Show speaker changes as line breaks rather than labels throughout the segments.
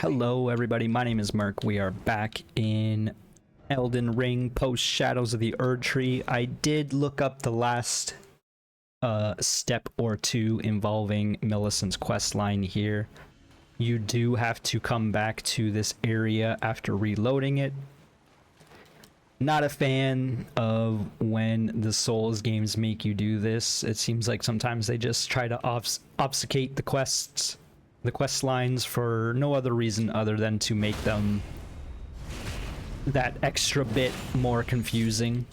Hello everybody, my name is Merc. We are back in Elden Ring post Shadows of the Erdtree. I did look up the last step or two involving Millicent's quest line here. You do have to come back to this area after reloading it. Not a fan of when the Souls games make you do this. It seems like sometimes they just try to obfuscate the quest lines for no other reason other than to make them that extra bit more confusing.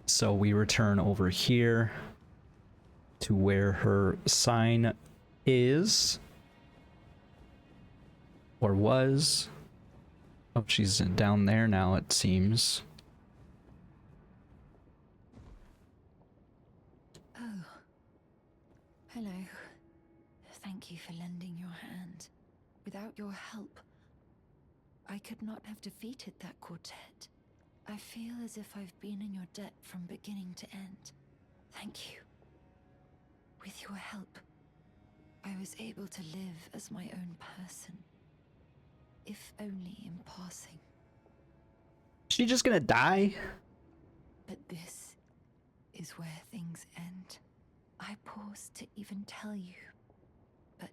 So we return over here to where her sign is. Or was. Oh, she's down there now, it seems.
Oh. Hello. Thank you for lending your hand. Without your help, I could not have defeated that quartet. I feel as if I've been in your debt from beginning to end. Thank you. With your help, I was able to live as my own person. If only in passing.
She just gonna die?
But this is where things end. I paused to even tell you, but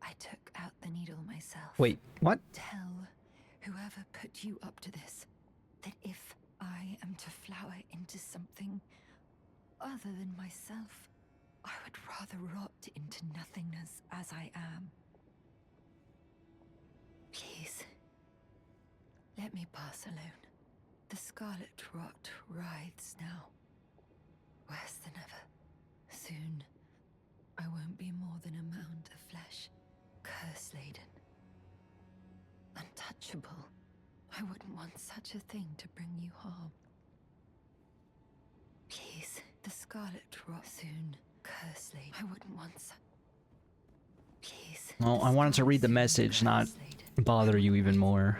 I took out the needle myself.
Wait, what?
Tell whoever put you up to this that if I am to flower into something other than myself, I would rather rot into nothingness as I am. Please, let me pass alone. The scarlet rot writhes now, worse than ever. Soon, I won't be more than a mound of flesh, curse-laden. Untouchable. I wouldn't want such a thing to bring you harm. Please, the scarlet rot soon, curse-laden. I wouldn't want such... Please.
Well, I wanted to read the message, not bother you even more.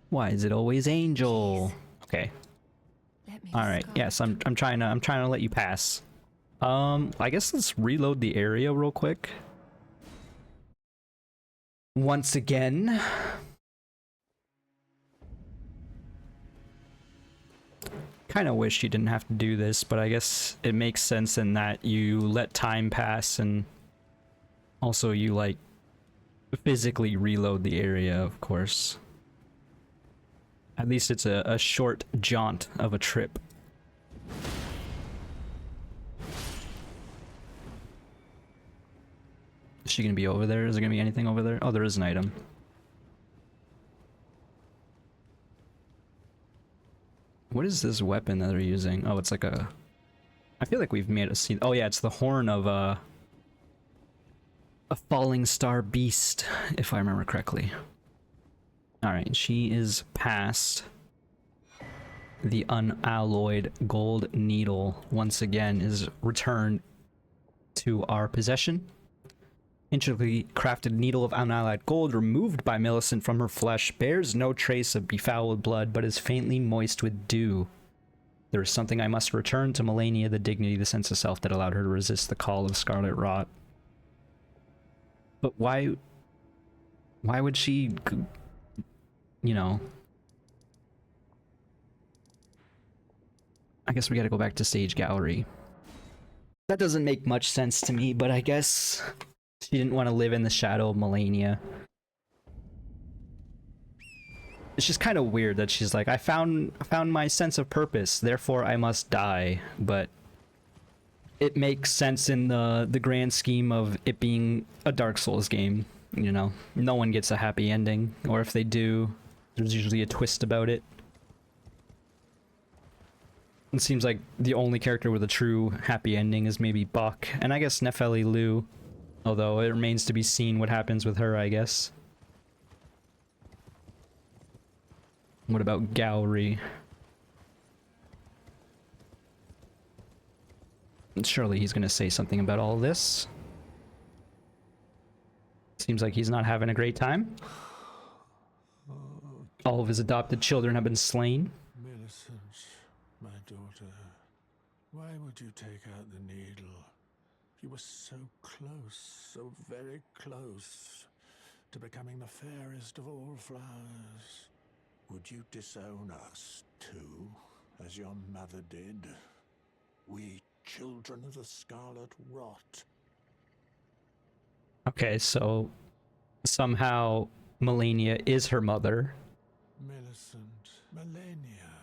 Why is it always Angel? Okay. All right. Yes, I'm trying to let you pass. I guess let's reload the area real quick. Once again. Kind of wish you didn't have to do this, but I guess it makes sense in that you let time pass and also you like physically reload the area, of course. At least it's a short jaunt of a trip. Is she gonna be over there? Is there gonna be anything over there? Oh, there is an item. What is this weapon that they're using? Oh, it's like a... I feel like we've made a scene. Oh yeah, it's the horn of a falling star beast, if I remember correctly. Alright, she is past the unalloyed gold needle. Once again is returned to our possession. Intricately crafted needle of unalloyed gold removed by Millicent from her flesh bears no trace of befouled blood, but is faintly moist with dew. There is something I must return to Malenia, the dignity, the sense of self that allowed her to resist the call of scarlet rot. But why would she, you know... I guess we gotta go back to Sage Gallery. That doesn't make much sense to me, but I guess... she didn't want to live in the shadow of Malenia. It's just kind of weird that she's like, I found my sense of purpose, therefore I must die. But it makes sense in the grand scheme of it being a Dark Souls game. You know, no one gets a happy ending, or if they do, there's usually a twist about it. It seems like the only character with a true happy ending is maybe Buck, and I guess Nefeli Lu. Although it remains to be seen what happens with her, I guess. What about Gallery? Surely he's gonna say something about all this. Seems like he's not having a great time. All of his adopted children have been slain.
Millicent, my daughter, Why would you take out the needle? You were so close, so very close to becoming the fairest of all flowers. Would you disown us, too, as your mother did? We, children of the Scarlet Rot.
Okay, so somehow Malenia is her mother.
Millicent, Malenia,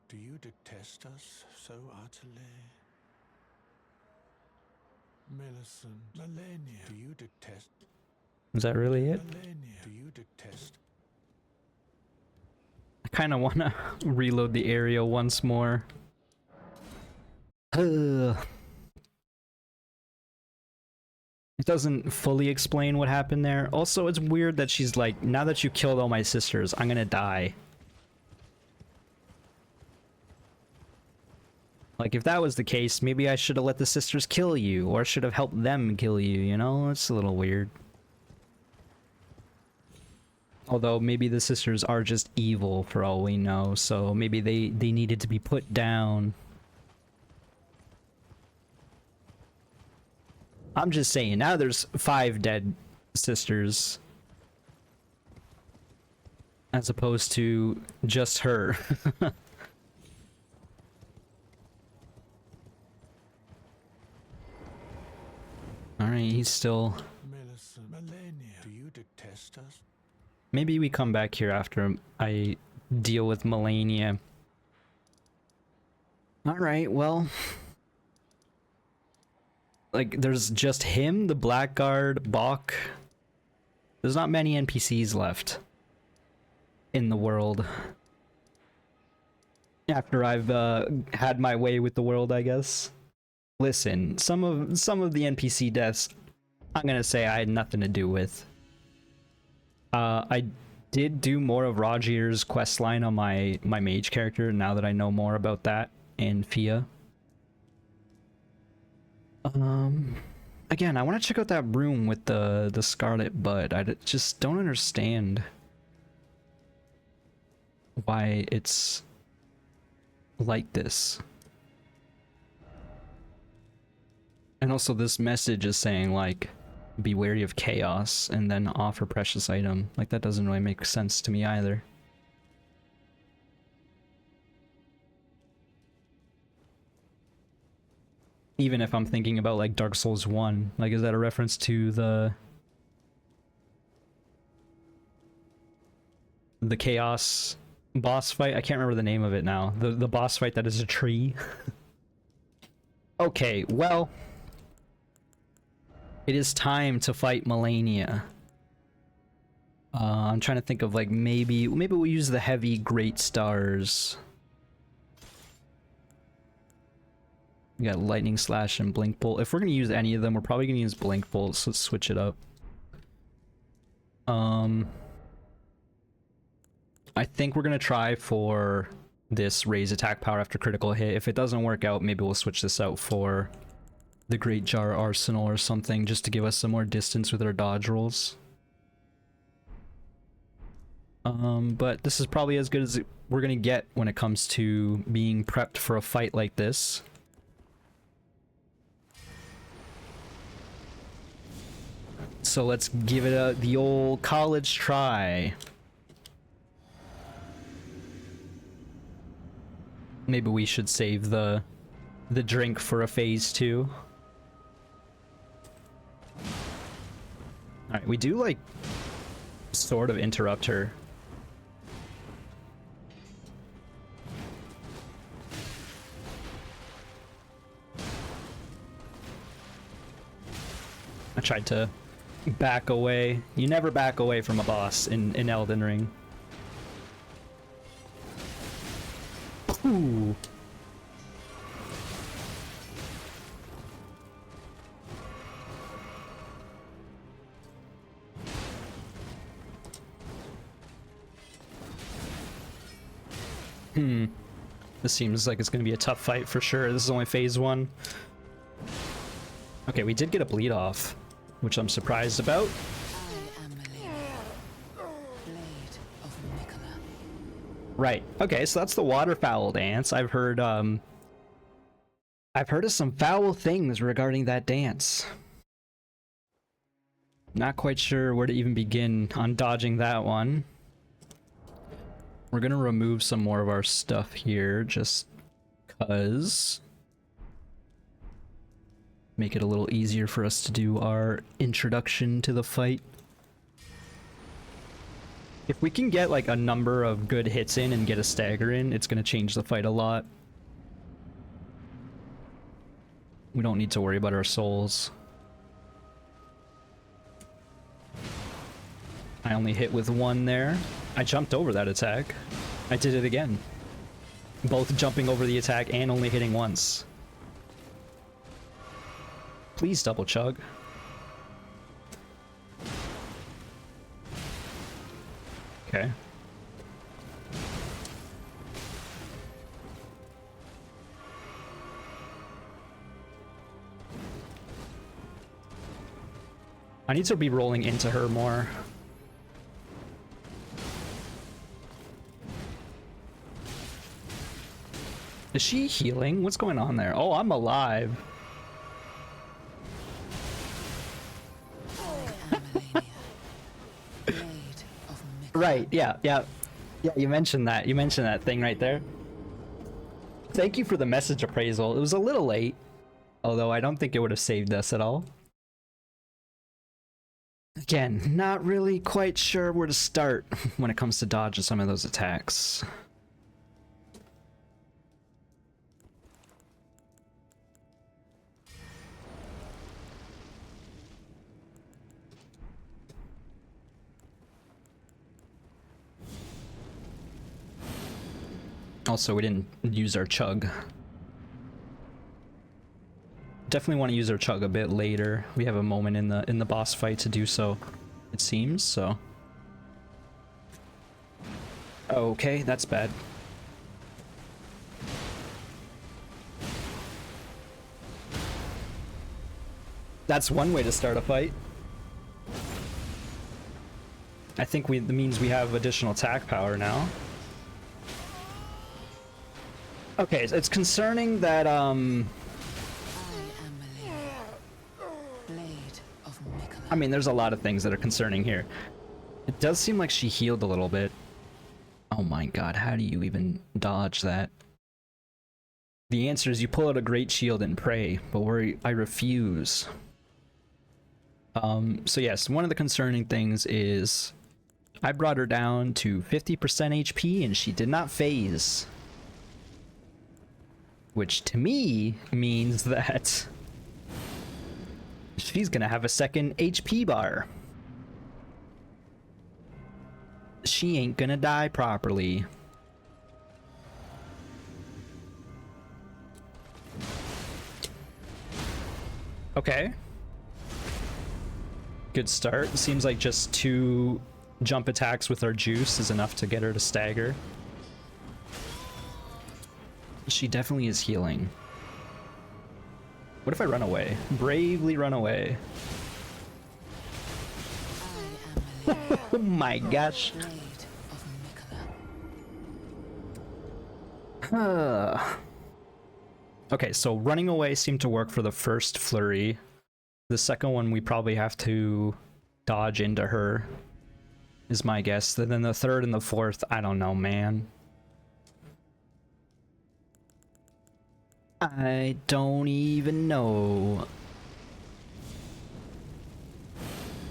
do you detest us so utterly? Millicent, Malenia, do you detest...
Is that really it?
Malenia, do you detest...
I kind of want to reload the area once more. Ugh. It doesn't fully explain what happened there. Also, it's weird that she's like, now that you killed all my sisters, I'm gonna die. Like, if that was the case, maybe I should have let the sisters kill you, or should have helped them kill you, you know? It's a little weird. Although, maybe the sisters are just evil, for all we know, so maybe they needed to be put down. I'm just saying, now there's 5 dead sisters. As opposed to just her. Alright, he's still...
Millicent, Malenia, do you detest us?
Maybe we come back here after I deal with Malenia. Alright, well... Like, there's just him, the Blackguard, Bach. There's not many NPCs left in the world. After I've had my way with the world, I guess. Listen, some of the NPC deaths, I'm gonna say I had nothing to do with. I did do more of Rogier's questline on my mage character now that I know more about that and Fia. Again, I want to check out that room with the Scarlet Bud. Just don't understand why it's like this. And also this message is saying, like, be wary of chaos and then offer precious item. Like, that doesn't really make sense to me either. Even if I'm thinking about, like, Dark Souls 1, like, is that a reference to the chaos boss fight? I can't remember the name of it now. The boss fight that is a tree. Okay, well, it is time to fight Malenia. I'm trying to think of, like, maybe we'll use the heavy great stars. We got lightning slash and blink bolt. If we're gonna use any of them, we're probably gonna use blink bolt, so let's switch it up. I think we're gonna try for this raise attack power after critical hit. If it doesn't work out, maybe we'll switch this out for the Great Jar Arsenal or something, just to give us some more distance with our dodge rolls. But this is probably as good as we're gonna get when it comes to being prepped for a fight like this. So let's give it the old college try. Maybe we should save the drink for a phase 2. Alright, we do, like, sort of interrupt her. I tried to back away. You never back away from a boss in Elden Ring. Ooh. This seems like it's going to be a tough fight for sure. This is only phase 1. Okay, we did get a bleed off, which I'm surprised about.
I am Malenia, Blade of Nicola.
Right. Okay, so that's the waterfowl dance. I've heard I've heard of some foul things regarding that dance. Not quite sure where to even begin on dodging that one. We're gonna remove some more of our stuff here just cuz. Make it a little easier for us to do our introduction to the fight. If we can get like a number of good hits in and get a stagger in, it's gonna change the fight a lot. We don't need to worry about our souls. I only hit with one there. I jumped over that attack. I did it again. Both jumping over the attack and only hitting once. Please double chug. Okay. I need to be rolling into her more. Is she healing? What's going on there? Oh, I'm alive. Right, yeah. Yeah, you mentioned that. You mentioned that thing right there. Thank you for the message appraisal. It was a little late, although I don't think it would have saved us at all. Again, not really quite sure where to start when it comes to dodging some of those attacks. Also, we didn't use our chug. Definitely want to use our chug a bit later. We have a moment in the boss fight to do so, it seems, so. Okay, that's bad. That's one way to start a fight. I think that means we have additional attack power now. Okay, it's concerning that, I am Malenia, Blade of Mikula. I mean, there's a lot of things that are concerning here. It does seem like she healed a little bit. Oh my god, how do you even dodge that? The answer is you pull out a great shield and pray, but I refuse. So yes, one of the concerning things is I brought her down to 50% HP and she did not phase. Which to me means that she's gonna have a second HP bar. She ain't gonna die properly. Okay. Good start. Seems like just 2 jump attacks with our juice is enough to get her to stagger. She definitely is healing. What if I run away? Bravely run away. Oh my gosh. Okay, so running away seemed to work for the first flurry. The second one we probably have to dodge into her, is my guess. And then the third and the fourth, I don't know, man. I don't even know.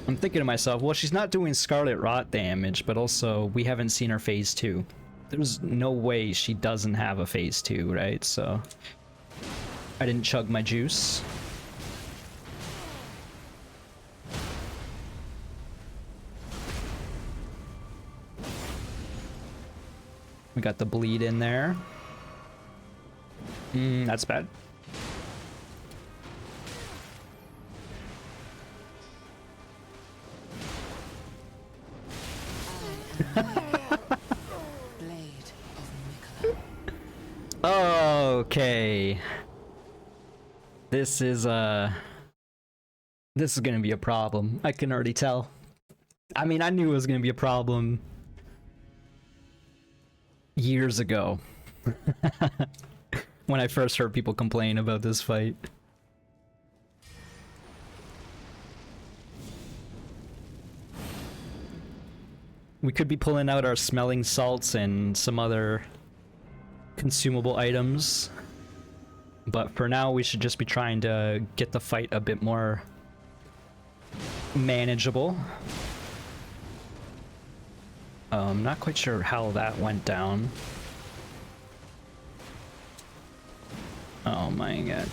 I'm thinking to myself, well, she's not doing Scarlet Rot damage, but also we haven't seen her phase 2. There's no way she doesn't have a phase 2, right? So I didn't chug my juice. We got the bleed in there. That's bad. Okay. This is gonna be a problem. I can already tell. I mean, I knew it was gonna be a problem years ago. when I first heard people complain about this fight. We could be pulling out our smelling salts and some other consumable items, but for now we should just be trying to get the fight a bit more manageable. I'm not quite sure how that went down. Oh my god.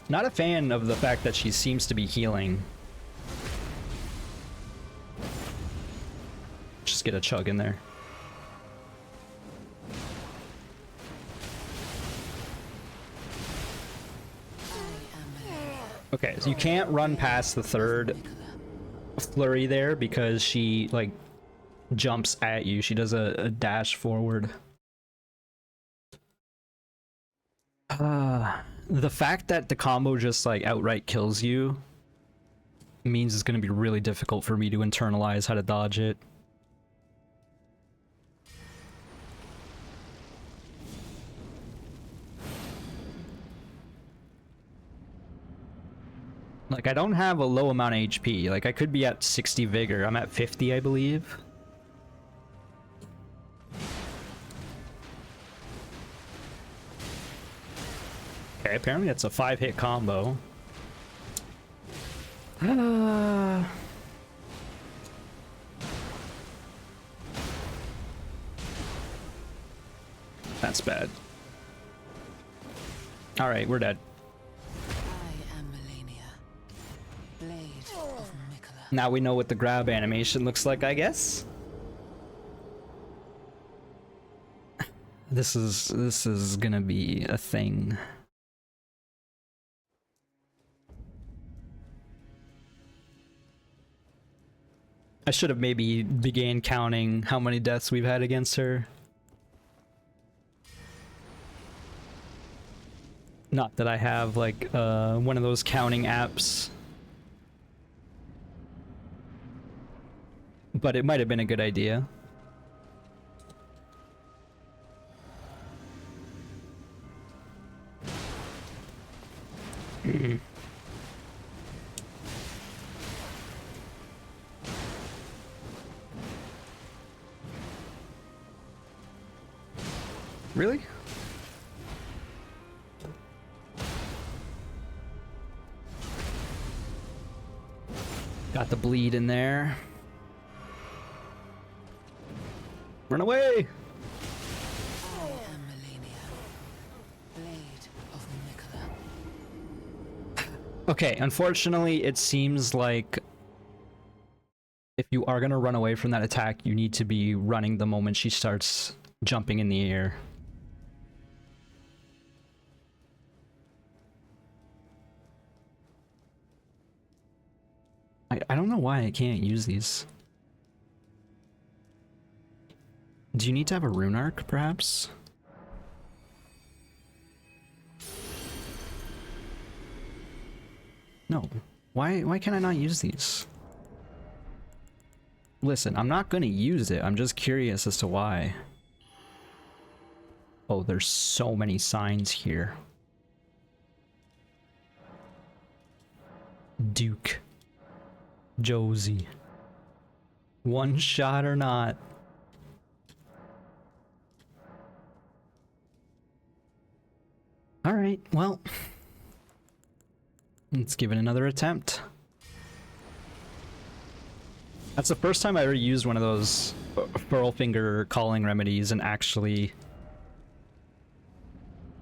Not a fan of the fact that she seems to be healing. Just get a chug in there. Okay, so you can't run past the third flurry there because she, like, jumps at you. She does a dash forward. The fact that the combo just, like, outright kills you means it's going to be really difficult for me to internalize how to dodge it. Like, I don't have a low amount of HP. Like, I could be at 60 vigor. I'm at 50, I believe. Okay, apparently that's a 5-hit combo. That's bad. Alright, we're dead.
I am Malenia, blade of Mikola.
Now we know what the grab animation looks like, I guess. This is gonna be a thing. I should have maybe began counting how many deaths we've had against her. Not that I have, like, one of those counting apps. But it might have been a good idea. Really? Got the bleed in there. Run away!
I am Malenia, blade of Mikola.
Okay, unfortunately, it seems like if you are gonna run away from that attack, you need to be running the moment she starts jumping in the air. I don't know why I can't use these. Do you need to have a rune arc, perhaps? No. Why can I not use these? Listen, I'm not gonna use it. I'm just curious as to why. Oh, there's so many signs here. Duke. Josie. One shot or not. Alright, well. Let's give it another attempt. That's the first time I ever used one of those Furlfinger calling remedies and actually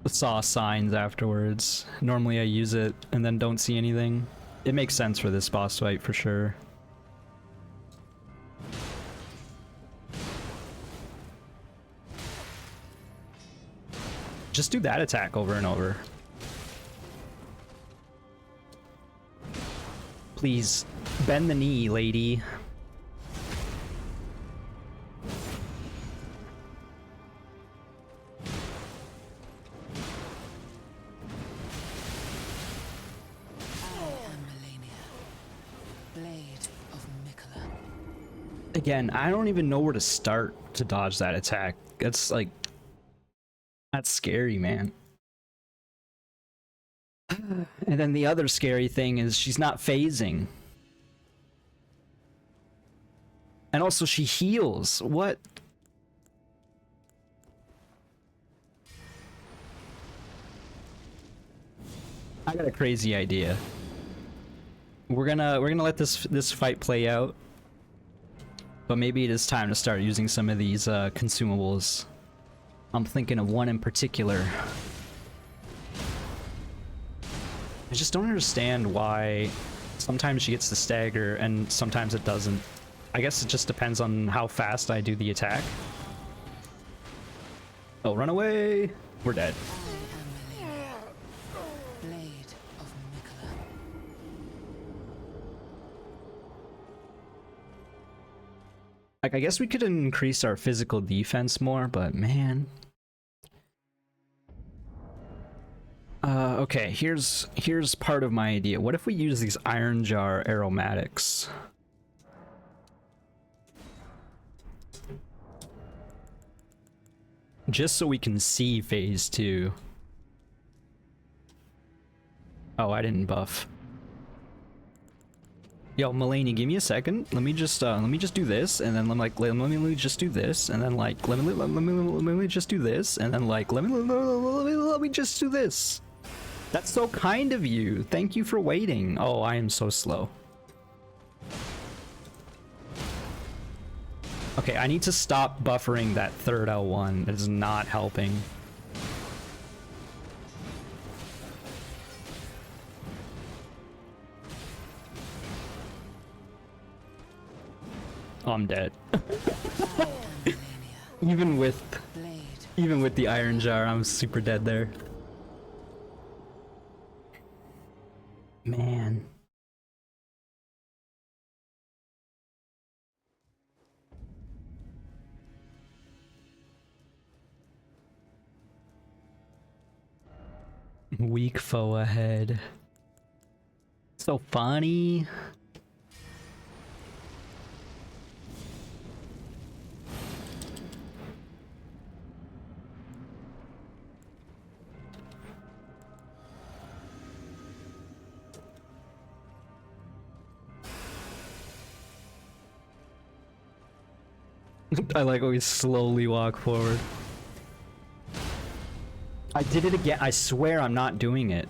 saw signs afterwards. Normally I use it and then don't see anything. It makes sense for this boss fight for sure. Just do that attack over and over. Please, bend the knee, lady. Again, I don't even know where to start to dodge that attack. That's like, that's scary, man. And then the other scary thing is she's not phasing. And also she heals. What? I got a crazy idea. We're gonna let this fight play out. But maybe it is time to start using some of these consumables. I'm thinking of one in particular. I just don't understand why sometimes she gets the stagger and sometimes it doesn't. I guess it just depends on how fast I do the attack. Oh, run away! We're dead.
I am Malenia, blade of Mikola.
Like, I guess we could increase our physical defense more, but man. Okay, here's part of my idea. What if we use these iron jar aromatics? Just so we can see phase 2. Oh, I didn't buff. Yo, Malenia, give me a second. Let me just do this, and then let me just do this, and then like let me just do this, and then like let me just do this. That's so kind of you. Thank you for waiting. Oh, I am so slow. Okay, I need to stop buffering that third L1. It is not helping. Oh, I'm dead.
I am Malenia,
even with the iron jar, I'm super dead there. Man. Weak foe ahead. So funny. I like always slowly walk forward. I did it again. I swear I'm not doing it.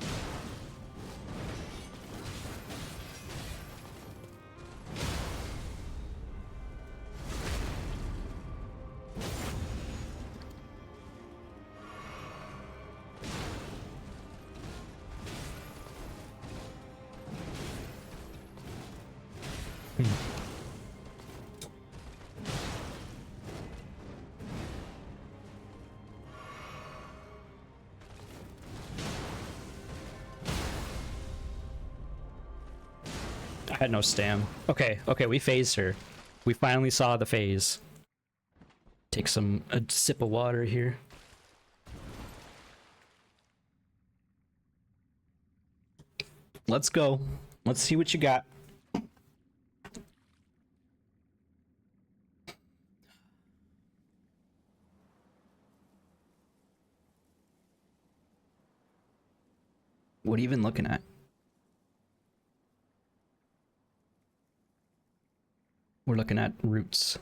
I had no stam. Okay, we phased her. We finally saw the phase. Take a sip of water here. Let's go. Let's see what you got. What are you even looking at? We're looking at roots.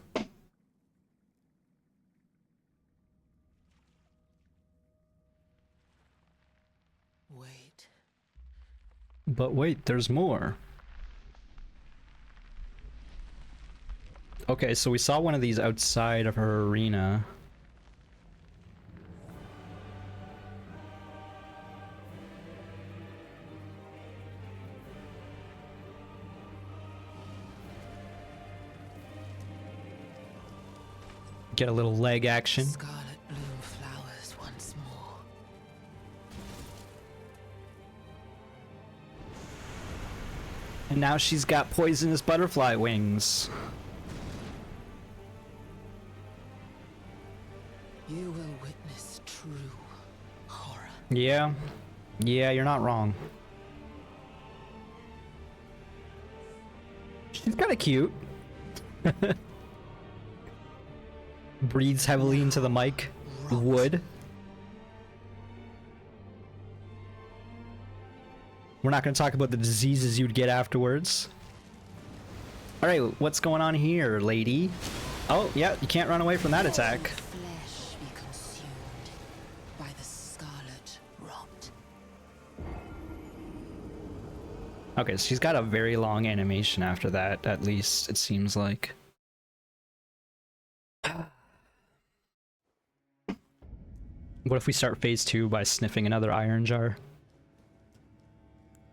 wait.
But wait, there's more. Okay, so we saw one of these outside of her arena. Get a little leg action.
Scarlet bloom flowers once more.
And now she's got poisonous butterfly wings.
You will witness true horror.
Yeah, you're not wrong. She's kind of cute. breathes heavily into the mic would. We're not going to talk about the diseases you'd get afterwards. Alright, what's going on here, lady? Oh, yeah, you can't run away from that attack.
Flesh be consumed by the scarlet rot.
Okay, so she's got a very long animation after that, at least, it seems like. What if we start phase 2 by sniffing another iron jar?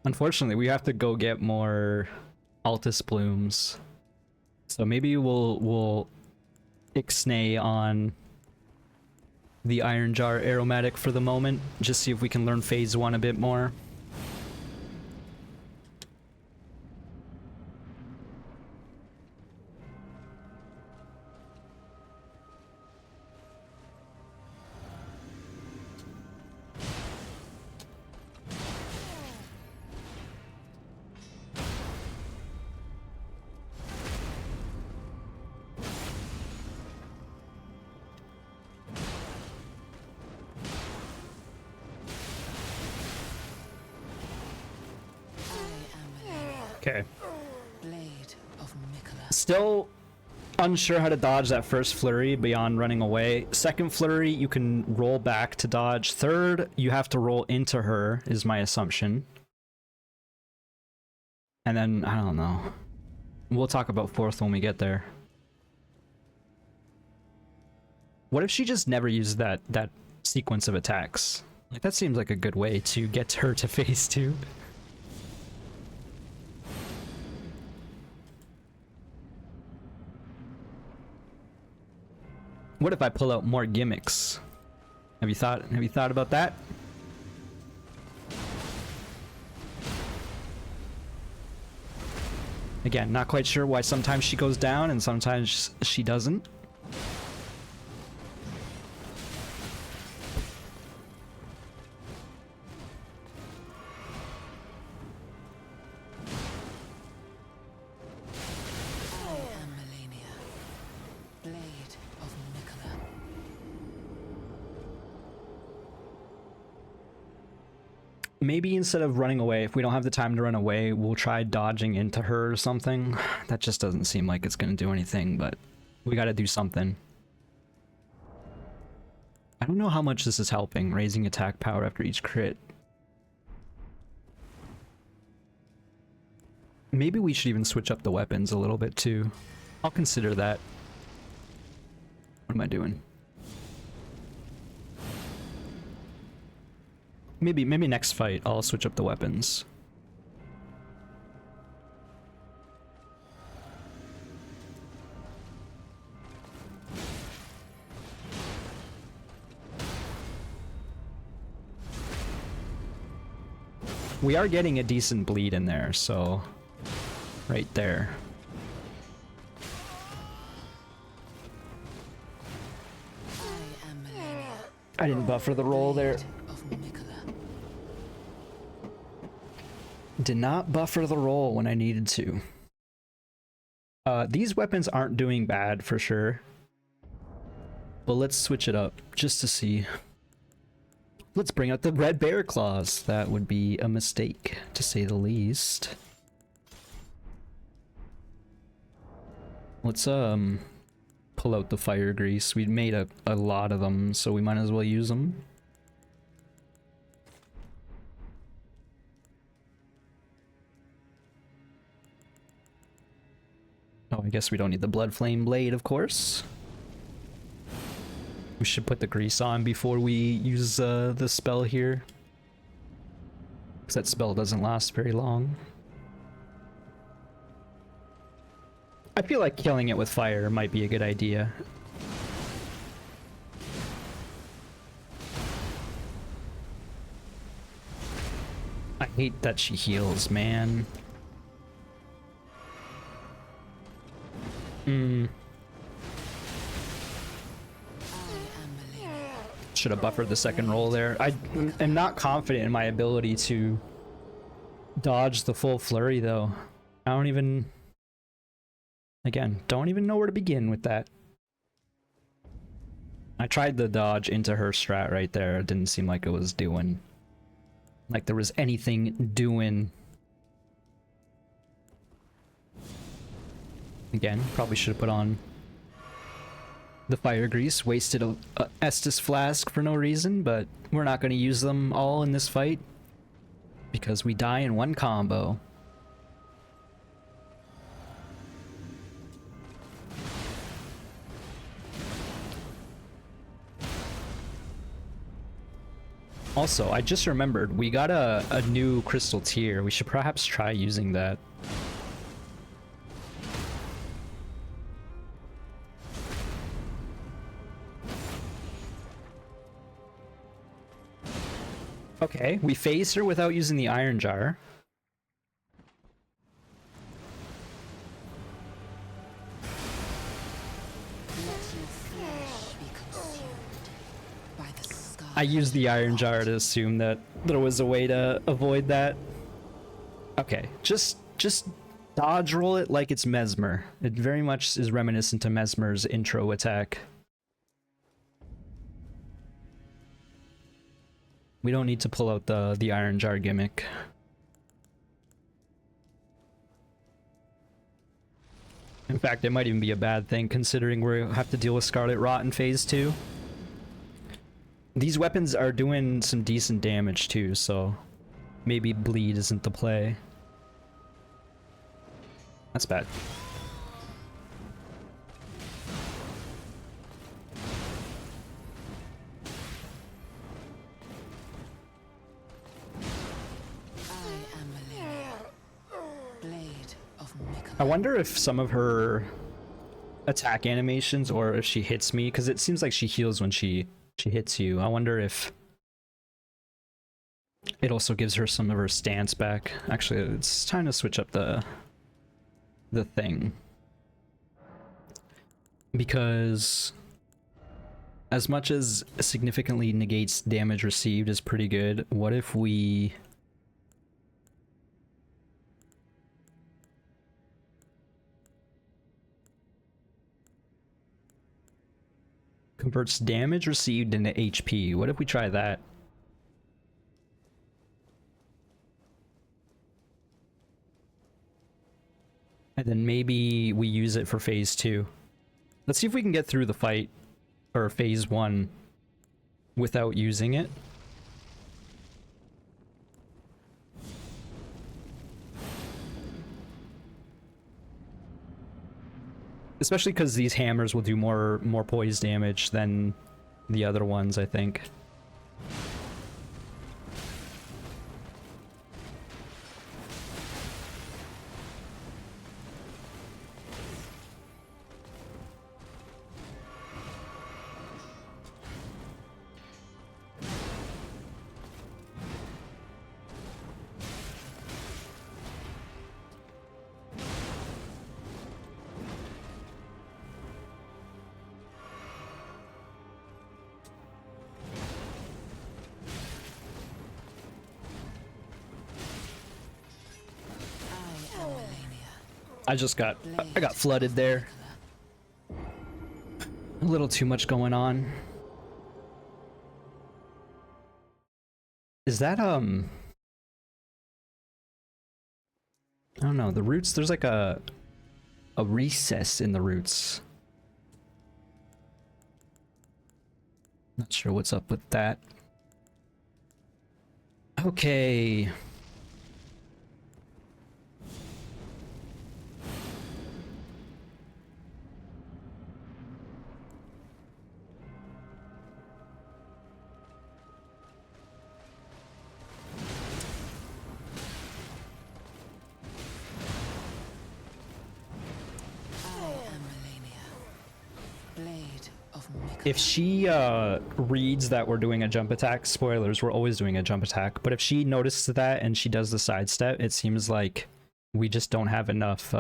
Unfortunately, we have to go get more Altus blooms. So maybe we'll ixnay on the iron jar aromatic for the moment. Just see if we can learn phase 1 a bit more. Okay.
Blade of Mikola.
Still unsure how to dodge that first flurry beyond running away. Second flurry, you can roll back to dodge. Third, you have to roll into her, is my assumption. And then, I don't know. We'll talk about fourth when we get there. What if she just never used that sequence of attacks? Like, that seems like a good way to get her to phase 2. What if I pull out more gimmicks? Have you thought about that? Again, not quite sure why sometimes she goes down and sometimes she doesn't.
I am Malenia. Blade of Mikola.
Maybe instead of running away, if we don't have the time to run away, we'll try dodging into her or something. That just doesn't seem like it's going to do anything, but we got to do something. I don't know how much this is helping, raising attack power after each crit. Maybe we should even switch up the weapons a little bit too. I'll consider that. What am I doing? Maybe next fight I'll switch up the weapons. We are getting a decent bleed in there, so right there.
I am Malenia.
I didn't buffer the roll there.
Blade of Mikola.
Did not buffer the roll when I needed to. These weapons aren't doing bad for sure. But let's switch it up just to see. Let's bring out the red bear claws. That would be a mistake, to say the least. Let's pull out the fire grease. We made a lot of them, so we might as well use them. Oh, I guess we don't need the blood flame blade, of course. We should put the grease on before we use the spell here, because that spell doesn't last very long. I feel like killing it with fire might be a good idea. I hate that she heals, man. Should have buffered the second roll there. I am not confident in my ability to dodge the full flurry though. I don't even... Again, don't even know where to begin with that. I tried the dodge into her strat right there. It didn't seem like it was doing... like there was anything doing. Again, probably should have put on the fire grease. Wasted a Estus flask for no reason, but we're not going to use them all in this fight because we die in one combo. Also, I just remembered we got a new crystal tier. We should perhaps try using that. Okay, we phased her without using the iron jar. I used the iron jar to assume that there was a way to avoid that. Okay, just dodge roll it like it's Mesmer. It very much is reminiscent to Mesmer's intro attack. We don't need to pull out the iron jar gimmick. In fact, it might even be a bad thing considering we have to deal with Scarlet Rot in phase 2. These weapons are doing some decent damage too, so maybe bleed isn't the play. That's bad. I wonder if some of her attack animations, or if she hits me, because it seems like she heals when she hits you. I wonder if it also gives her some of her stance back. Actually, it's time to switch up the thing. Because as much as significantly negates damage received is pretty good, what if we... converts damage received into HP. What if we try that? And then maybe we use it for phase 2. Let's see if we can get through the fight, or phase 1, without using it. Especially because these hammers will do more poise damage than the other ones, I think. I got flooded there. A little too much going on. Is that, I don't know, the roots, there's like a recess in the roots. Not sure what's up with that. Okay. If she reads that we're doing a jump attack, spoilers, we're always doing a jump attack, but if she notices that and she does the sidestep, it seems like we just don't have enough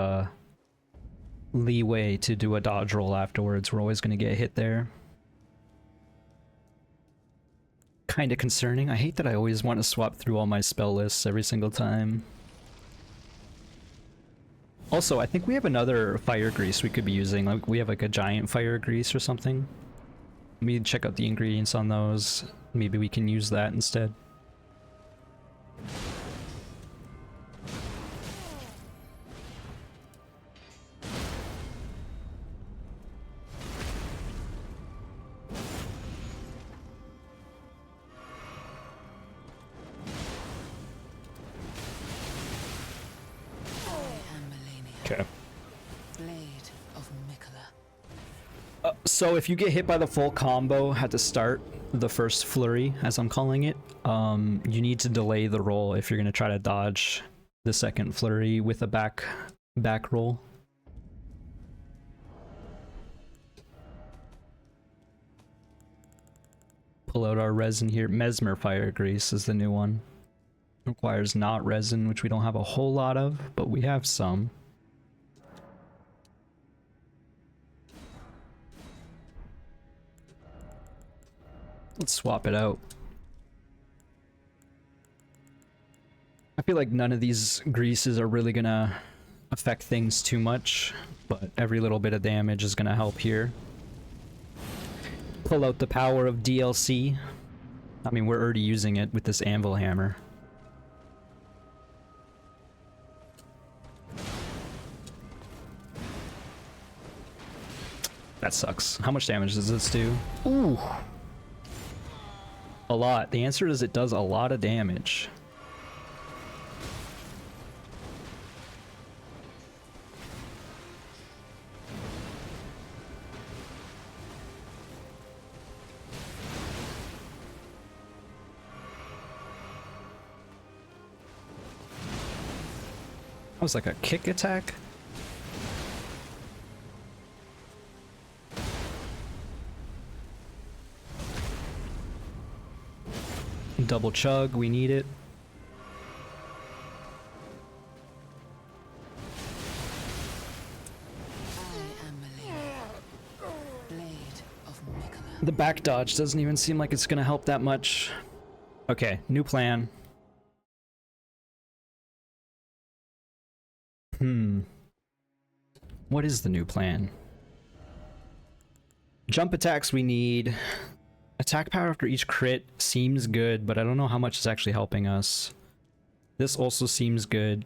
leeway to do a dodge roll afterwards. We're always going to get hit there. Kind of concerning. I hate that I always want to swap through all my spell lists every single time. Also, I think we have another fire grease we could be using. Like, we have like a giant fire grease or something. Let me check out the ingredients on those. Maybe we can use that instead.
I am Malenia,
Okay.
Blade of Mikola.
So if you get hit by the full combo at the start, the first flurry, as I'm calling it, you need to delay the roll if you're gonna try to dodge the second flurry with a back roll. Pull out our resin here. Mesmer Fire Grease is the new one. Requires not resin, which we don't have a whole lot of, but we have some. Let's swap it out. I feel like none of these greases are really gonna affect things too much, but every little bit of damage is gonna help here. Pull out the power of DLC. I mean, we're already using it with this anvil hammer. That sucks. How much damage does this do? Ooh. A lot. The answer is it does a lot of damage. That was like a kick attack. Double chug, we need it.
I am Malenia, Blade of Mikola.
The back dodge doesn't even seem like it's gonna help that much. Okay, new plan. What is the new plan? Jump attacks we need. Attack power after each crit seems good, but I don't know how much it's actually helping us. This also seems good.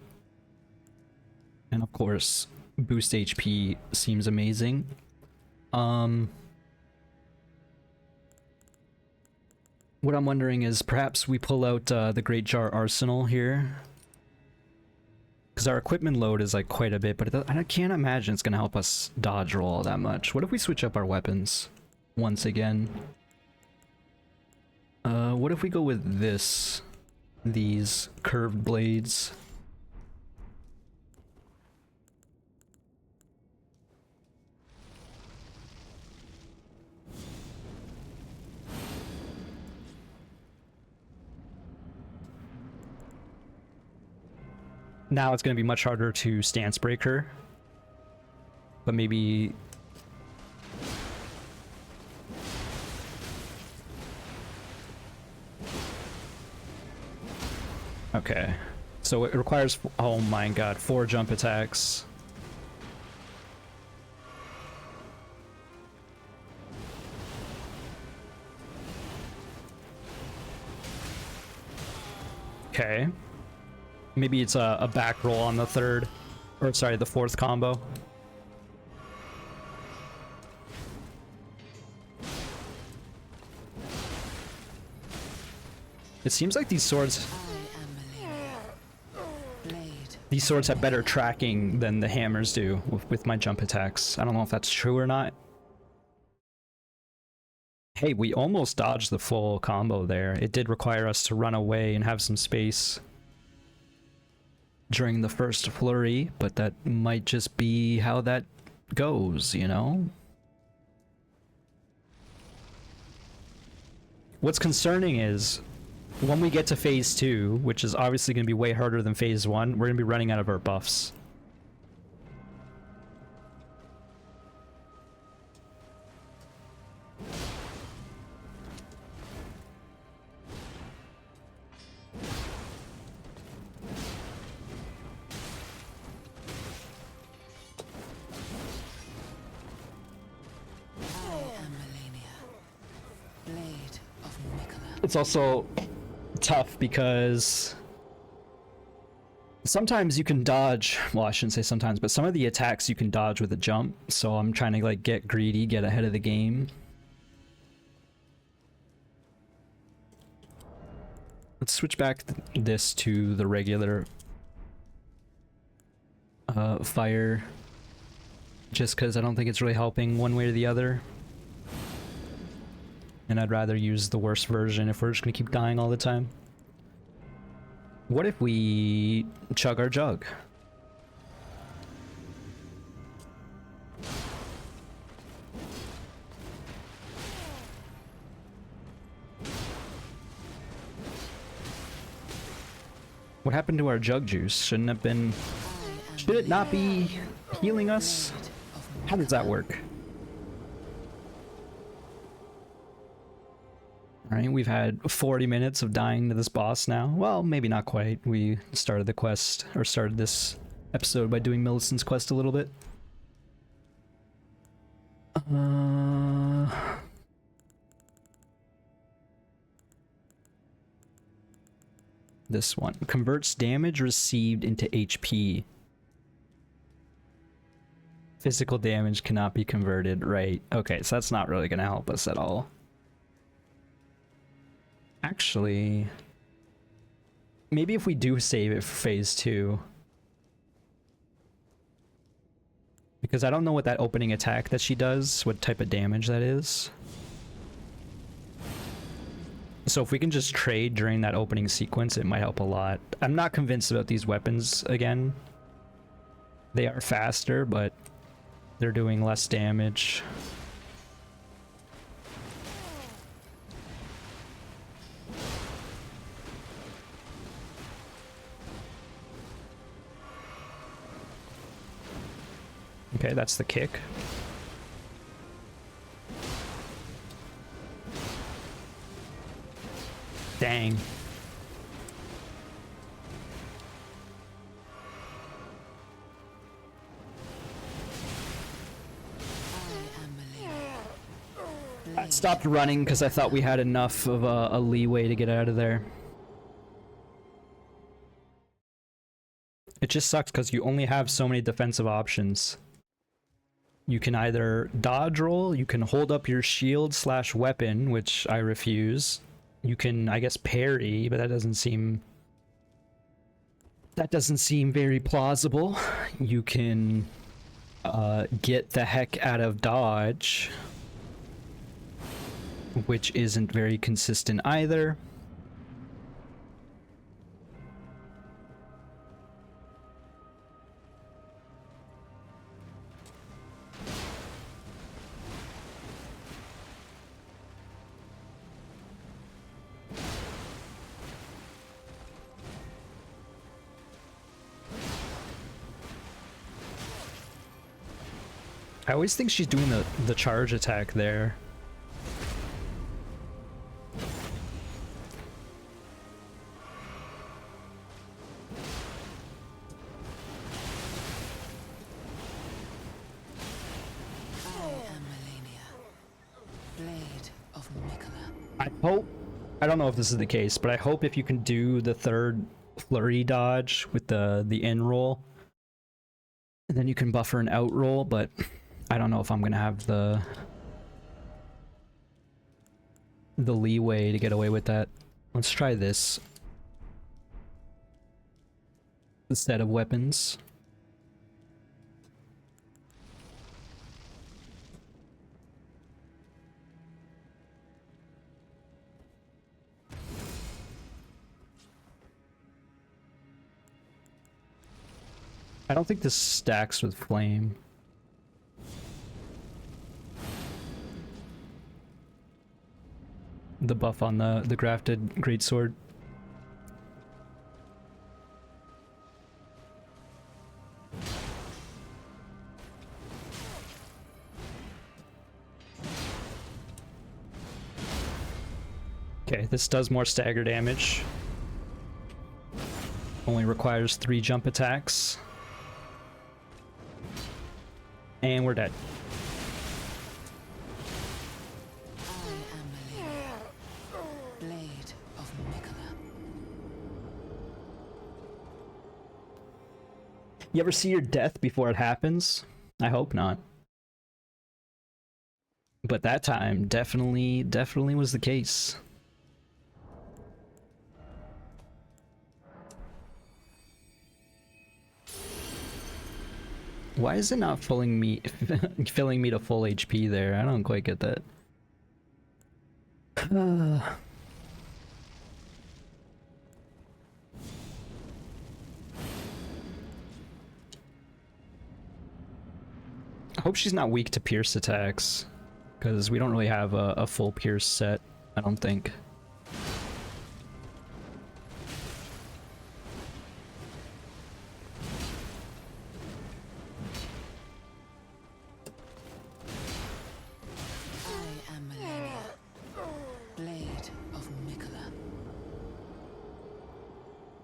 And of course, boost HP seems amazing. What I'm wondering is perhaps we pull out the Great Jar Arsenal here. Because our equipment load is like quite a bit, but I can't imagine it's going to help us dodge roll all that much. What if we switch up our weapons once again? What if we go with these curved blades? Now it's going to be much harder to stance break her, but maybe... Okay, so it requires, oh my god, 4 jump attacks. Okay. Maybe it's a back roll on the third, or sorry, the fourth combo. It seems like these swords... These swords have better tracking than the hammers do with my jump attacks. I don't know if that's true or not. Hey, we almost dodged the full combo there. It did require us to run away and have some space during the first flurry, but that might just be how that goes, you know? What's concerning is when we get to phase 2, which is obviously going to be way harder than phase 1, we're going to be running out of our buffs.
I am Malenia,
It's also tough because sometimes you can dodge, well, I shouldn't say sometimes, but some of the attacks you can dodge with a jump, so I'm trying to like get greedy, get ahead of the game. Let's switch back this to the regular fire, just because I don't think it's really helping one way or the other. And I'd rather use the worst version if we're just gonna keep dying all the time. What if we chug our jug? What happened to our jug juice? Shouldn't have been... Should it not be healing us? How does that work? Alright, we've had 40 minutes of dying to this boss now. Well, maybe not quite. We started the quest, or started this episode by doing Millicent's quest a little bit. This one. Converts damage received into HP. Physical damage cannot be converted, right. Okay, so that's not really going to help us at all. Actually, maybe if we do save it for phase 2. Because I don't know what that opening attack that she does, what type of damage that is. So if we can just trade during that opening sequence, it might help a lot. I'm not convinced about these weapons again. They are faster, but they're doing less damage. Okay, that's the kick. Dang. I stopped running because I thought we had enough of a leeway to get out of there. It just sucks because you only have so many defensive options. You can either dodge roll, you can hold up your shield / weapon, which I refuse. You can, I guess, parry, but that doesn't seem very plausible. You can get the heck out of dodge, which isn't very consistent either. I always think she's doing the charge attack there.
I am Malenia, blade of Mikula.
I hope, I don't know if this is the case, but I hope if you can do the third flurry dodge with the in roll, and then you can buffer an out roll, but I don't know if I'm gonna have the leeway to get away with that. Let's try this set of weapons. I don't think this stacks with flame. The buff on the grafted greatsword. Okay, this does more stagger damage. Only requires 3 jump attacks. And we're dead.
I am Malenia, blade
You ever see your death before it happens? I hope not. But that time definitely was the case. Why is it not filling me to full HP there? I don't quite get that. I hope she's not weak to pierce attacks, because we don't really have a full pierce set, I don't think.
I am Malenia, Blade of Mikola.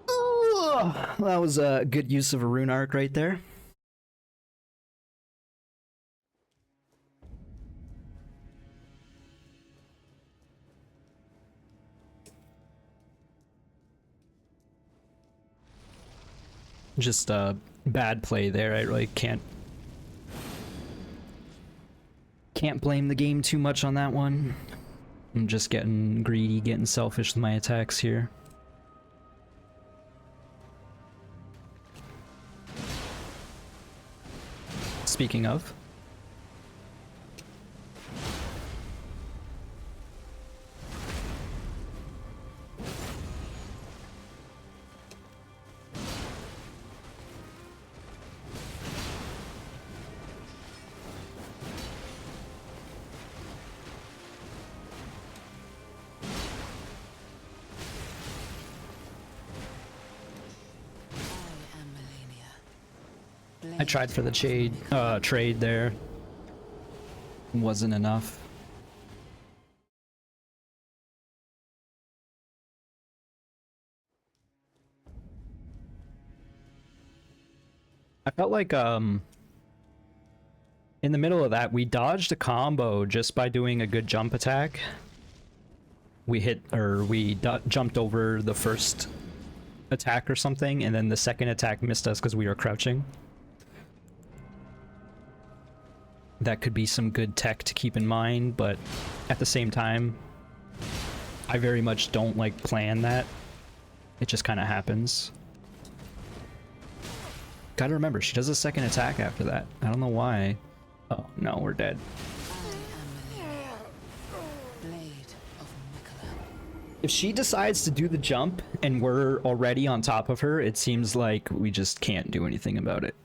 Oh, that was a good use of a rune arc right there. Just a bad play there. I really can't blame the game too much on that one. I'm just getting greedy, getting selfish with my attacks here. Speaking of,
I am Malenia.
I tried for the trade there. Wasn't enough. I felt like in the middle of that we dodged a combo just by doing a good jump attack. We jumped over the first attack or something, and then the second attack missed us because we were crouching. That could be some good tech to keep in mind, but at the same time, I very much don't like plan that. It just kind of happens. Gotta remember, she does a second attack after that. I don't know why. Oh, no, we're dead.
I am Malenia, Blade of Mikola.
If she decides to do the jump and we're already on top of her, it seems like we just can't do anything about it.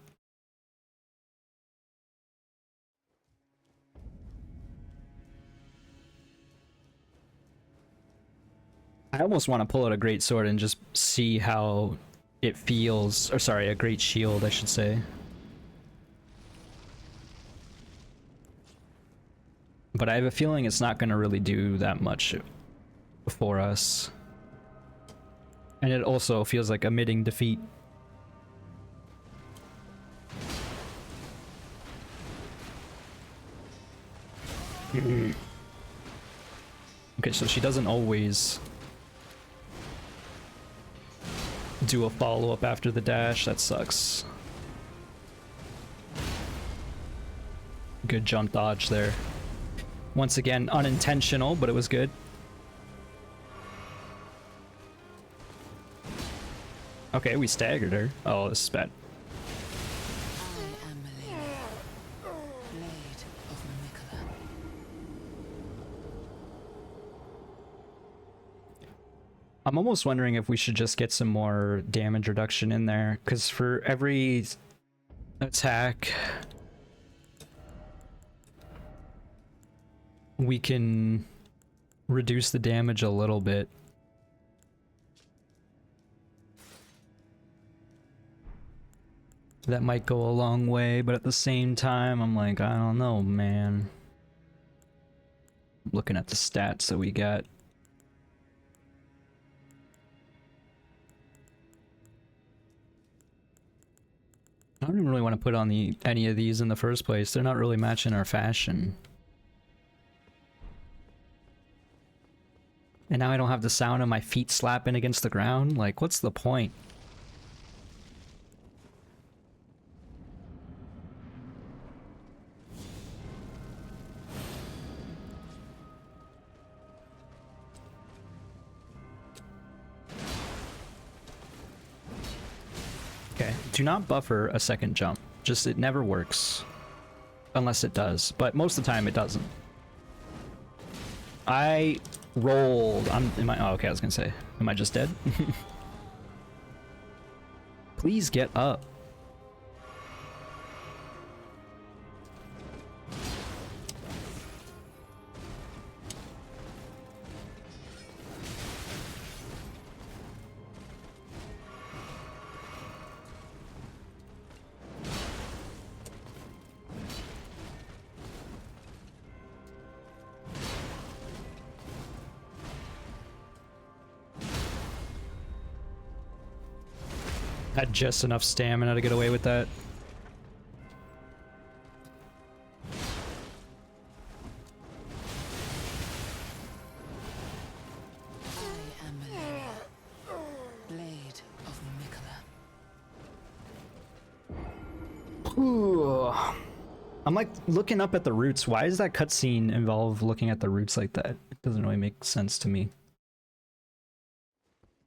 I almost want to pull out a great sword and just see how it feels, or sorry, a great shield, I should say. But I have a feeling it's not going to really do that much for us. And it also feels like admitting defeat. Okay, so she doesn't always do a follow-up after the dash. That sucks. Good jump dodge there. Once again, unintentional, but it was good. Okay, we staggered her. Oh, this is bad.
I am Malenia, Blade of Mikola.
I'm almost wondering if we should just get some more damage reduction in there, because for every attack we can reduce the damage a little bit. That might go a long way, but at the same time, I'm like, I don't know, man. Looking at the stats that we got. I don't even really want to put on any of these in the first place. They're not really matching our fashion. And now I don't have the sound of my feet slapping against the ground. Like, what's the point? Okay, do not buffer a second jump. Just, it never works. Unless it does, but most of the time it doesn't. I rolled. Oh, okay, I was gonna say, am I just dead? Please get up. Had just enough stamina to get away with that.
I am Malenia, Blade of Mikola.
Ooh. I'm like looking up at the roots. Why does that cutscene involve looking at the roots like that? It doesn't really make sense to me.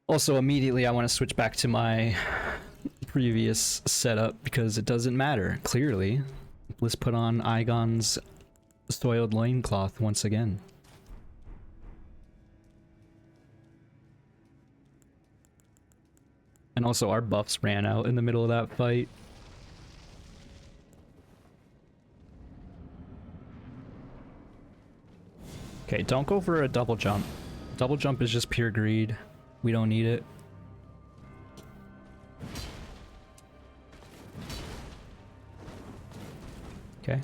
Also, immediately I want to switch back to my previous setup because it doesn't matter, clearly. Let's put on Igon's soiled loincloth once again. And also our buffs ran out in the middle of that fight. Okay, don't go for a double jump. Double jump is just pure greed. We don't need it. Okay.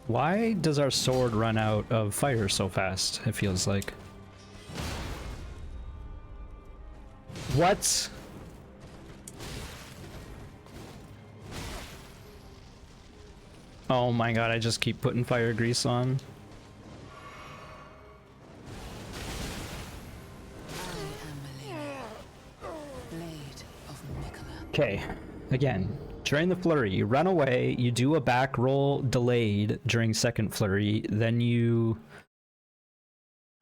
Why does our sword run out of fire so fast? It feels like. What? Oh my god, I just keep putting fire grease on. Okay, again, during the flurry, you run away, you do a back roll delayed during second flurry, then you...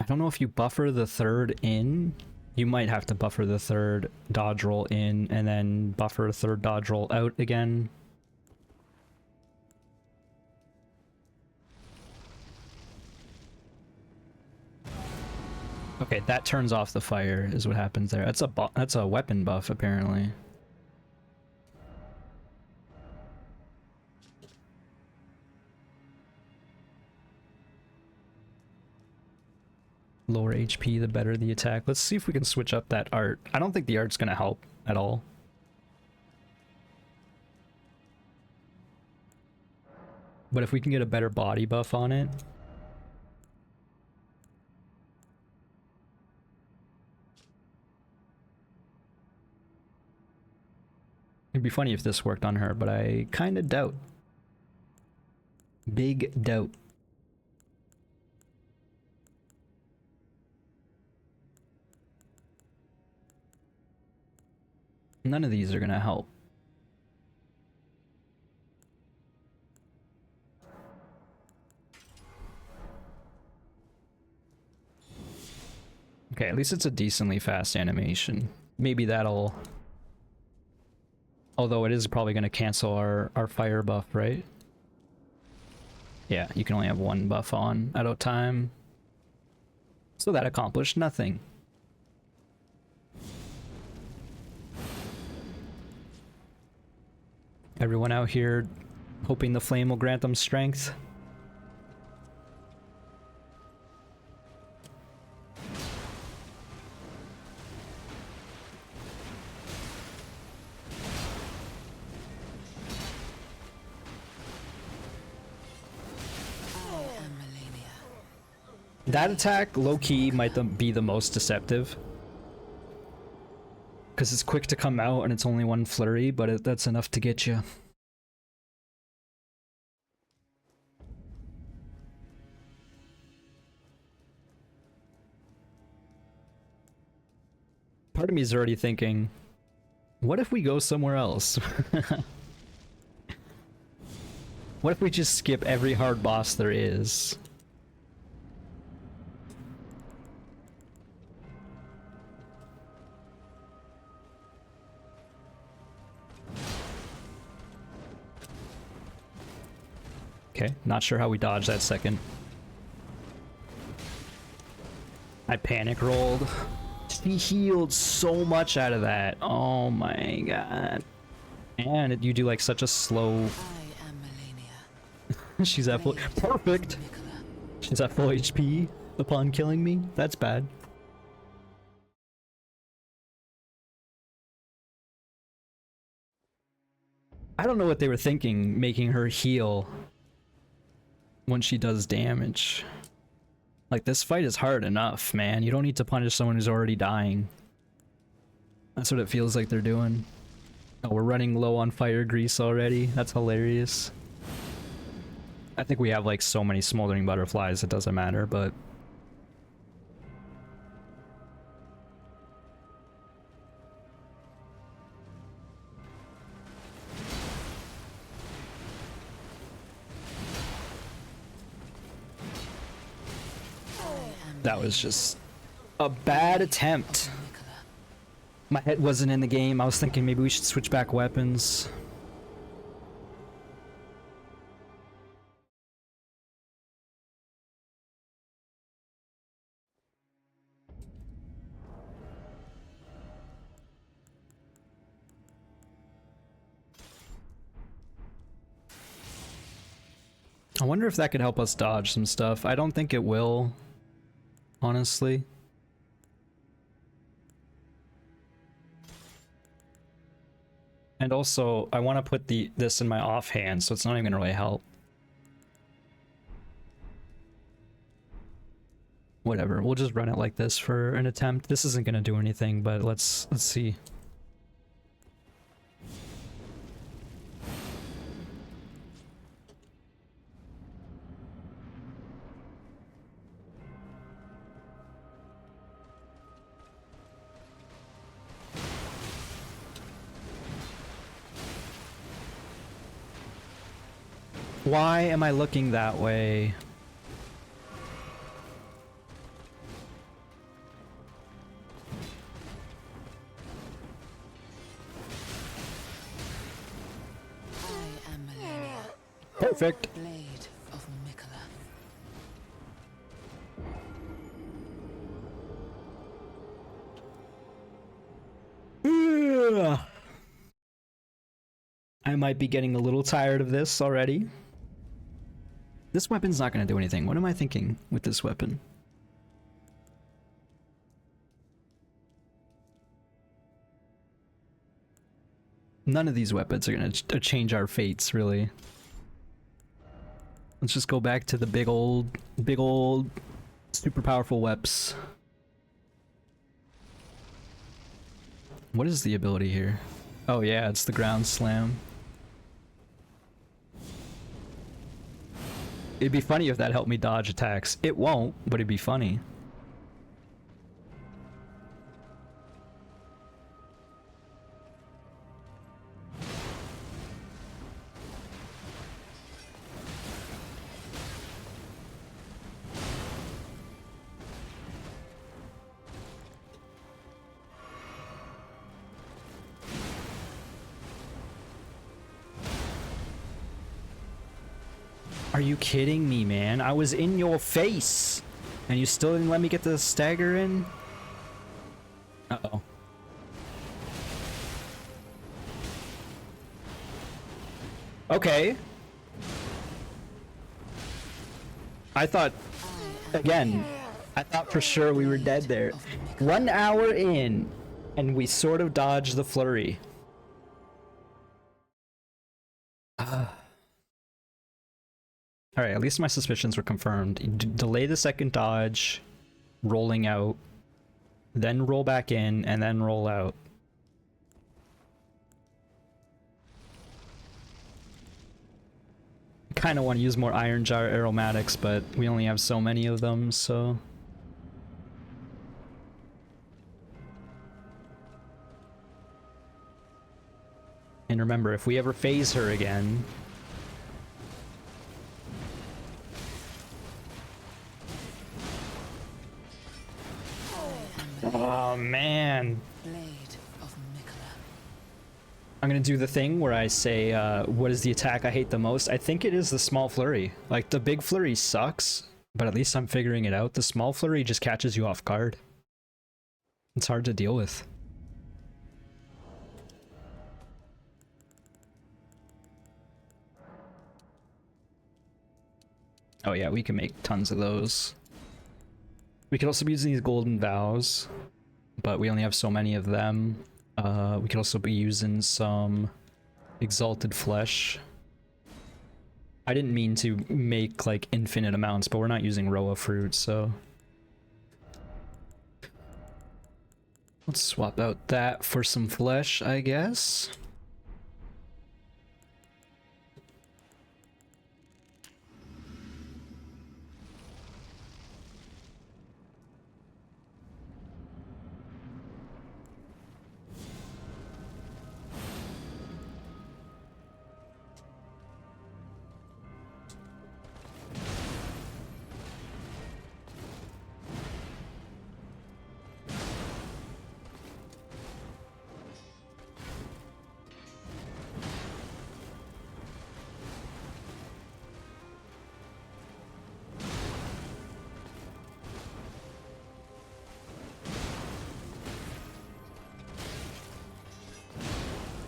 I don't know if you buffer the third in. You might have to buffer the third dodge roll in, and then buffer a third dodge roll out again. Okay, that turns off the fire, is what happens there. That's a weapon buff, apparently. Lower HP, the better the attack. Let's see if we can switch up that art. I don't think the art's gonna help at all. But if we can get a better body buff on it... It'd be funny if this worked on her, but I kinda doubt. Big doubt. None of these are gonna help. Okay, at least it's a decently fast animation. Maybe that'll... Although it is probably gonna cancel our fire buff, right? Yeah, you can only have one buff on at a time. So that accomplished nothing. Everyone out here hoping the flame will grant them strength. That attack, low-key, might be the most deceptive. Because it's quick to come out and it's only one flurry, but that's enough to get you. Part of me is already thinking, what if we go somewhere else? What if we just skip every hard boss there is? Okay, not sure how we dodged that second. I panic rolled. She healed so much out of that. Oh my god. And you do like such a slow...
I am Malenia.
She's at full... Perfect! She's at full HP upon killing me? That's bad. I don't know what they were thinking, making her heal when she does damage. Like, this fight is hard enough, man. You don't need to punish someone who's already dying. That's what it feels like they're doing. Oh, we're running low on fire grease already? That's hilarious. I think we have, like, so many smoldering butterflies, it doesn't matter, but... That was just a bad attempt. My head wasn't in the game. I was thinking maybe we should switch back weapons. I wonder if that could help us dodge some stuff. I don't think it will, honestly. And also, I want to put this in my offhand, so it's not even gonna really help. Whatever, we'll just run it like this for an attempt. This isn't gonna do anything, but let's see. Why am I looking that way?
I am Malenia,
Perfect.
Blade of Mikola.
Ugh. I might be getting a little tired of this already. This weapon's not going to do anything. What am I thinking with this weapon? None of these weapons are going to change our fates, really. Let's just go back to the big old, super powerful weps. What is the ability here? Oh yeah, it's the ground slam. It'd be funny if that helped me dodge attacks. It won't, but it'd be funny. Are you kidding me, man? I was in your face, and you still didn't let me get the stagger in? Uh-oh. Okay. I thought, again, I thought for sure we were dead there. 1 hour in, and we sort of dodged the flurry. Alright, at least my suspicions were confirmed. Delay the second dodge, rolling out, then roll back in, and then roll out. Kind of want to use more Iron Jar aromatics, but we only have so many of them, so... And remember, if we ever phase her again... man.
Blade of Mikola.
I'm gonna do the thing where I say, what is the attack I hate the most? I think it is the small flurry. Like, the big flurry sucks, but at least I'm figuring it out. The small flurry just catches you off guard. It's hard to deal with. Oh yeah, we can make tons of those. We could also be using these golden vows, but we only have so many of them. We could also be using some exalted flesh. I didn't mean to make like infinite amounts, but we're not using Roa fruit, so let's swap out that for some flesh, I guess.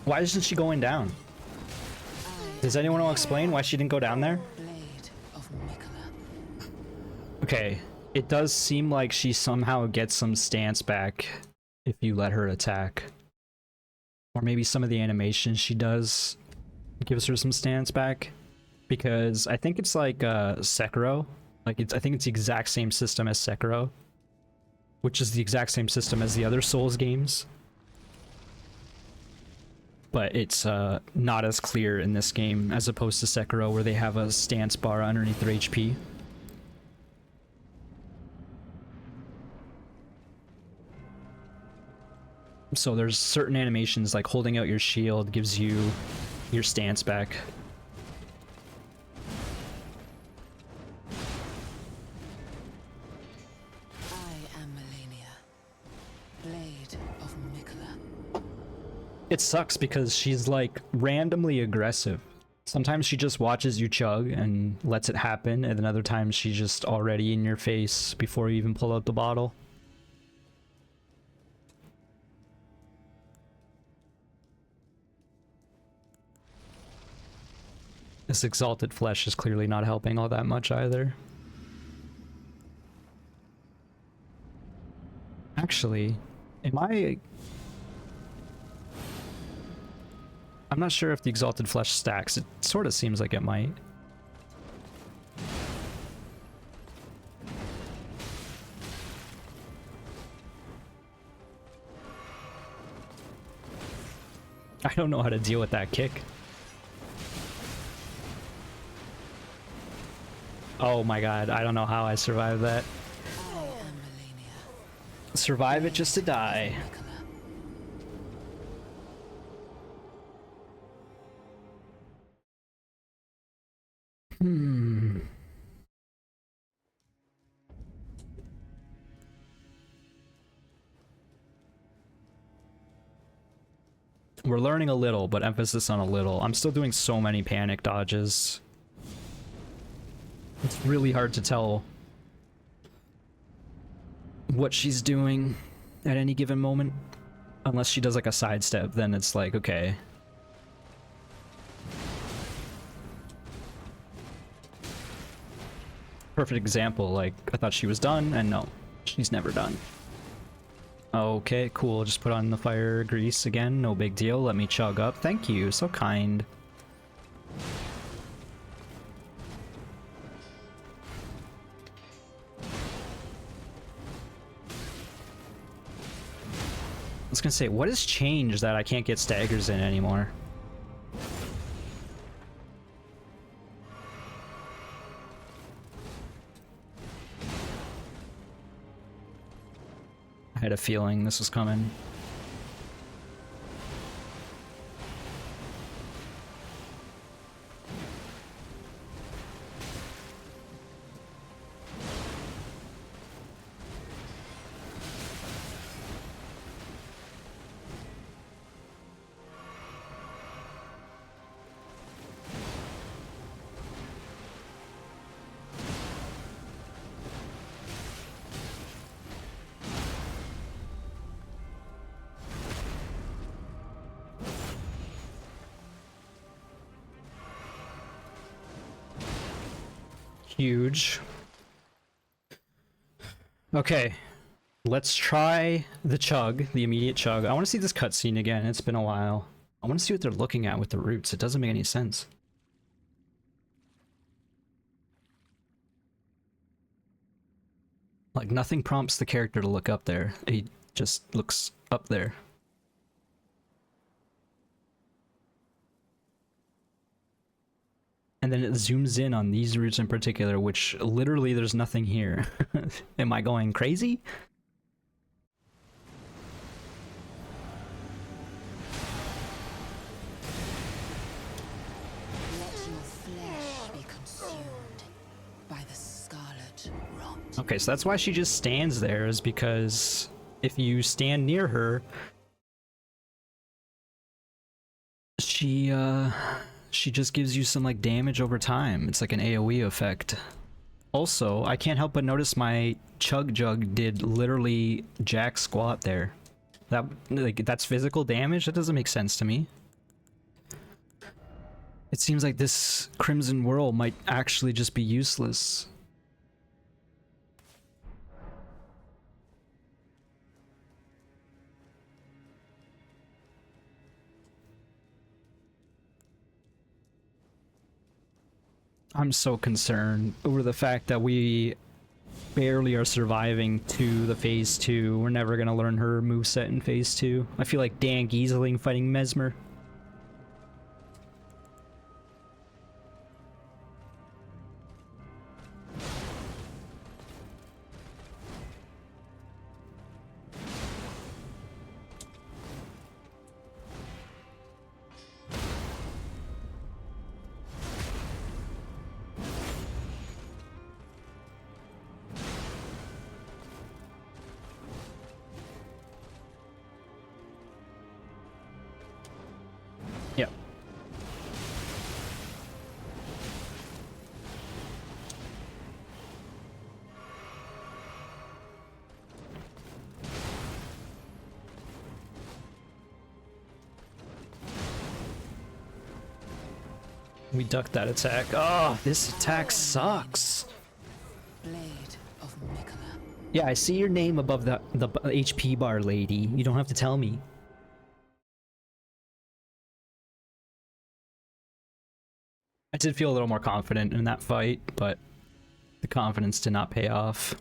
Why isn't she going down? Does anyone want to explain why she didn't go down there?
Blade of Mikola.
Okay, it does seem like she somehow gets some stance back if you let her attack. Or maybe some of the animations she does gives her some stance back. Because I think it's like Sekiro. Like I think it's the exact same system as Sekiro. Which is the exact same system as the other Souls games. But it's not as clear in this game as opposed to Sekiro, where they have a stance bar underneath their HP. So there's certain animations, like holding out your shield gives you your stance back.
I am Malenia. Blade of Mikola.
It sucks because she's like randomly aggressive. Sometimes she just watches you chug and lets it happen, and then other times she's just already in your face before you even pull out the bottle. This exalted flesh is clearly not helping all that much either. Actually, I'm not sure if the exalted flesh stacks. It sort of seems like it might. I don't know how to deal with that kick. Oh my god, I don't know how I survived that.
I am Malenia.
Survive it just to die.
Mikola.
We're learning a little, but emphasis on a little. I'm still doing so many panic dodges. It's really hard to tell what she's doing at any given moment. Unless she does like a sidestep, then it's like, okay. Perfect example, like, I thought she was done, and no, she's never done. Okay, cool, just put on the fire grease again, no big deal, let me chug up. Thank you, so kind. I was gonna say, what has changed that I can't get staggers in anymore? I had a feeling this was coming. Huge. Okay. Let's try the chug, the immediate chug. I want to see this cutscene again. It's been a while. I want to see what they're looking at with the roots. It doesn't make any sense. Like, nothing prompts the character to look up there. He just looks up there. And then it zooms in on these roots in particular, which literally there's nothing here. Am I going crazy? Okay, so that's why she just stands there, is because if you stand near her, she just gives you some like damage over time. It's like an AoE effect. Also, I can't help but notice my chug jug did literally jack squat there. That's physical damage? That doesn't make sense to me. It seems like this Crimson Whirl might actually just be useless. I'm so concerned over the fact that we barely are surviving to the phase 2. We're never gonna learn her moveset in phase 2. I feel like Dan Gieseling fighting Mesmer. Yep. We ducked that attack. Oh, this attack sucks.
Blade of Mikola.
Yeah, I see your name above the HP bar, lady. You don't have to tell me. I did feel a little more confident in that fight, but the confidence did not pay off.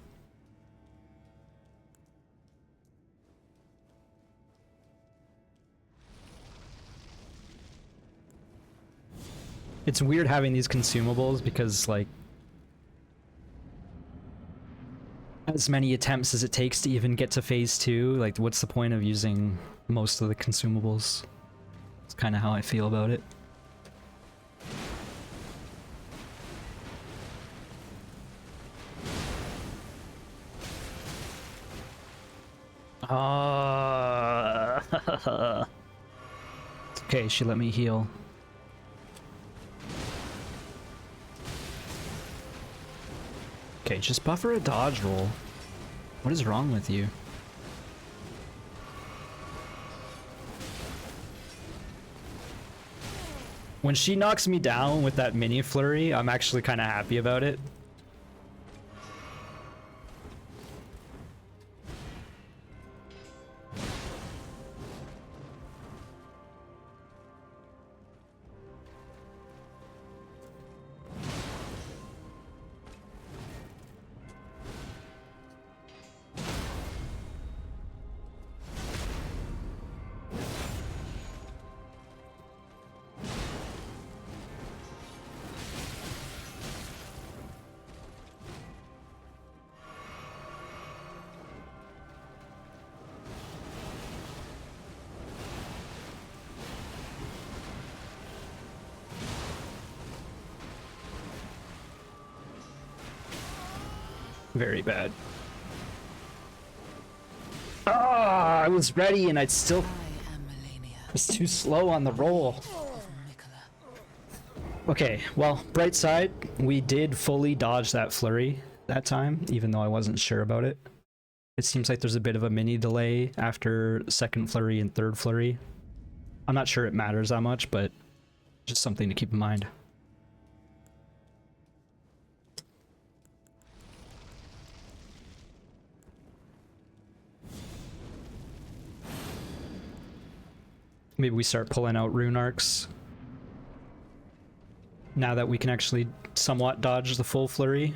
It's weird having these consumables because, like, as many attempts as it takes to even get to phase 2, like, what's the point of using most of the consumables? It's kind of how I feel about it. Okay, she let me heal. Okay, just buffer a dodge roll. What is wrong with you? When she knocks me down with that mini flurry, I'm actually kind of happy about it. Very bad. Ah, I was ready and I'd still
I am Malenia
was too slow on the roll.
of Mikola.
Okay, well, bright side, we did fully dodge that flurry that time, even though I wasn't sure about it. It seems like there's a bit of a mini delay after second flurry and third flurry. I'm not sure it matters that much, but just something to keep in mind. Maybe we start pulling out rune arcs. Now that we can actually somewhat dodge the full flurry.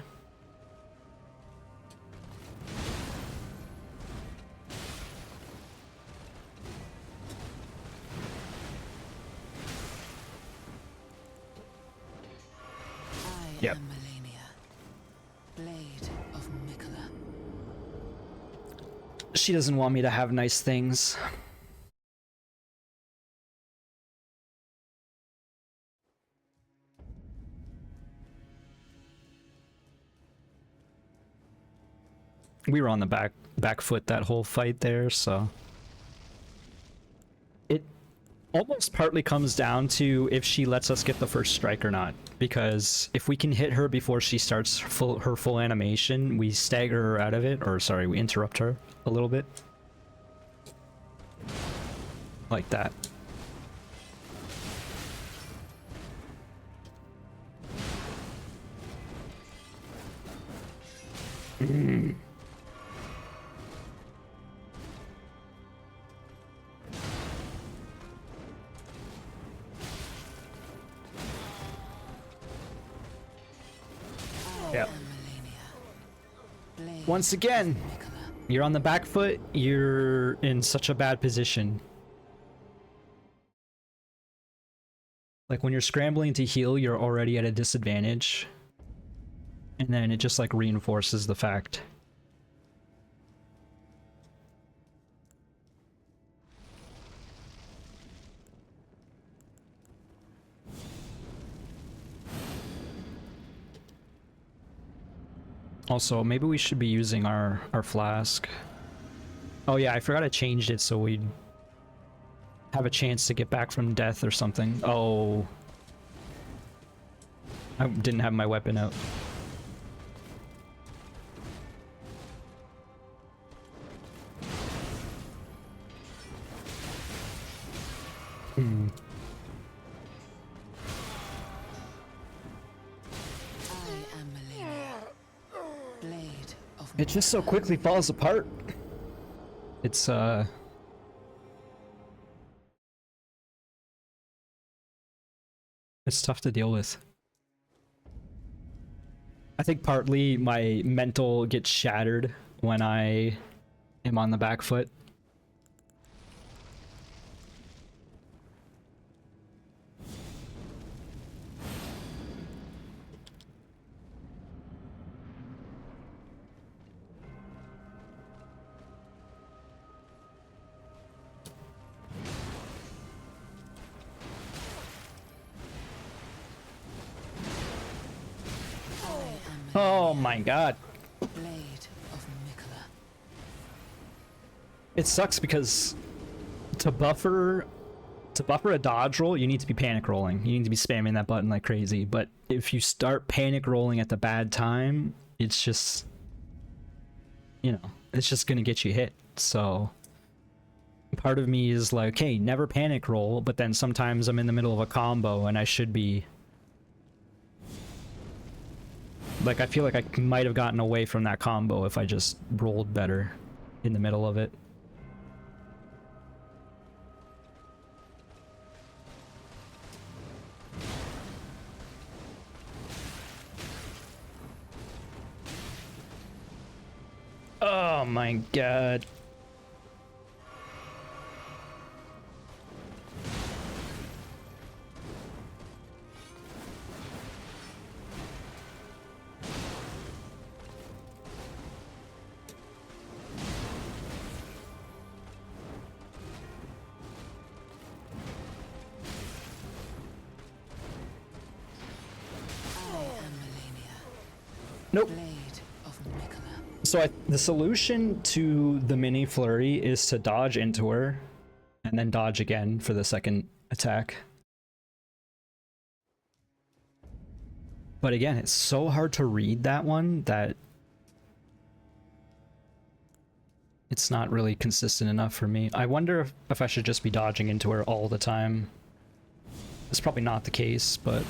I
Yep.
am Malenia, Blade of Mikola.
She doesn't want me to have nice things. We were on the back foot that whole fight there, so it almost partly comes down to if she lets us get the first strike or not. Because if we can hit her before she starts her full animation, we stagger her out of it, or sorry, we interrupt her a little bit. Like that. Yep.
Blade
Once again,
Mikola.
you're on the back foot, you're in such a bad position. Like when you're scrambling to heal, you're already at a disadvantage. And then it just like reinforces the fact. Also, maybe we should be using our flask. Oh yeah, I forgot I changed it so we'd have a chance to get back from death or something. Oh. I didn't have my weapon out.
I am Malenia, Blade of
It just so quickly falls apart. It's it's tough to deal with. I think partly my mental gets shattered when I am on the back foot. Oh my god.
Blade of Mikola.
It sucks because to buffer a dodge roll, you need to be panic rolling. You need to be spamming that button like crazy. But if you start panic rolling at the bad time, it's just, you know, it's just gonna get you hit. So part of me is like, hey, never panic roll, but then sometimes I'm in the middle of a combo and I should be like, I feel like I might have gotten away from that combo if I just rolled better in the middle of it. Oh my god.
I am Malenia,
Nope.
Blade of Mikola.
So the solution to the mini flurry is to dodge into her and then dodge again for the second attack. But again, it's so hard to read that one that it's not really consistent enough for me. I wonder if I should just be dodging into her all the time. It's probably not the case, but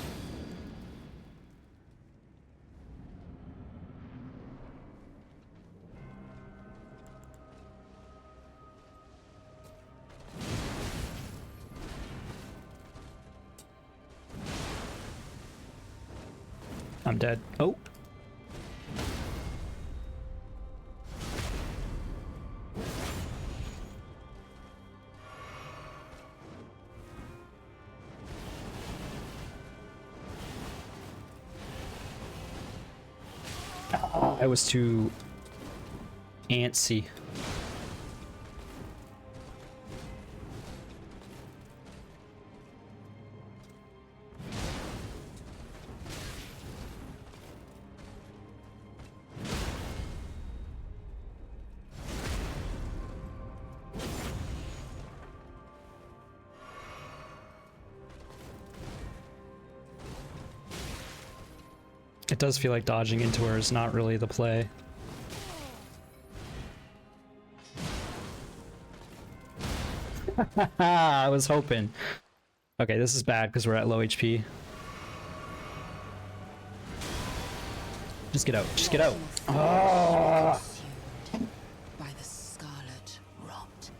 I'm dead. Oh. I was too antsy. It does feel like dodging into her is not really the play. I was hoping. Okay, this is bad because we're at low HP. Just get out. Just get out. Oh!
By the scarlet rot.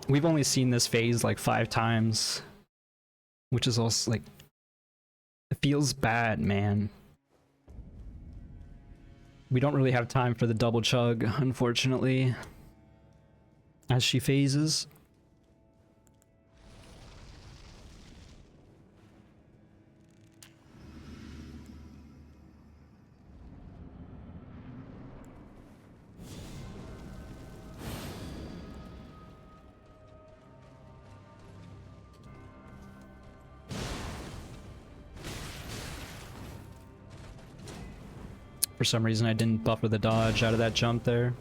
We've only seen this phase like 5 times. Which is also like, it feels bad, man. We don't really have time for the double chug, unfortunately, as she phases. For some reason, I didn't buffer the dodge out of that jump there.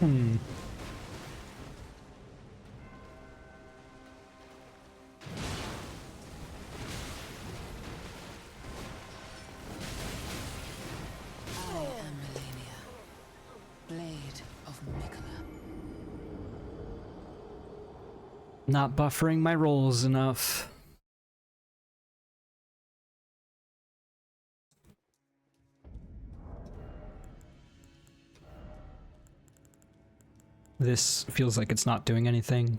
I am Malenia, Blade of Mikula.
Not buffering my rolls enough. This feels like it's not doing anything.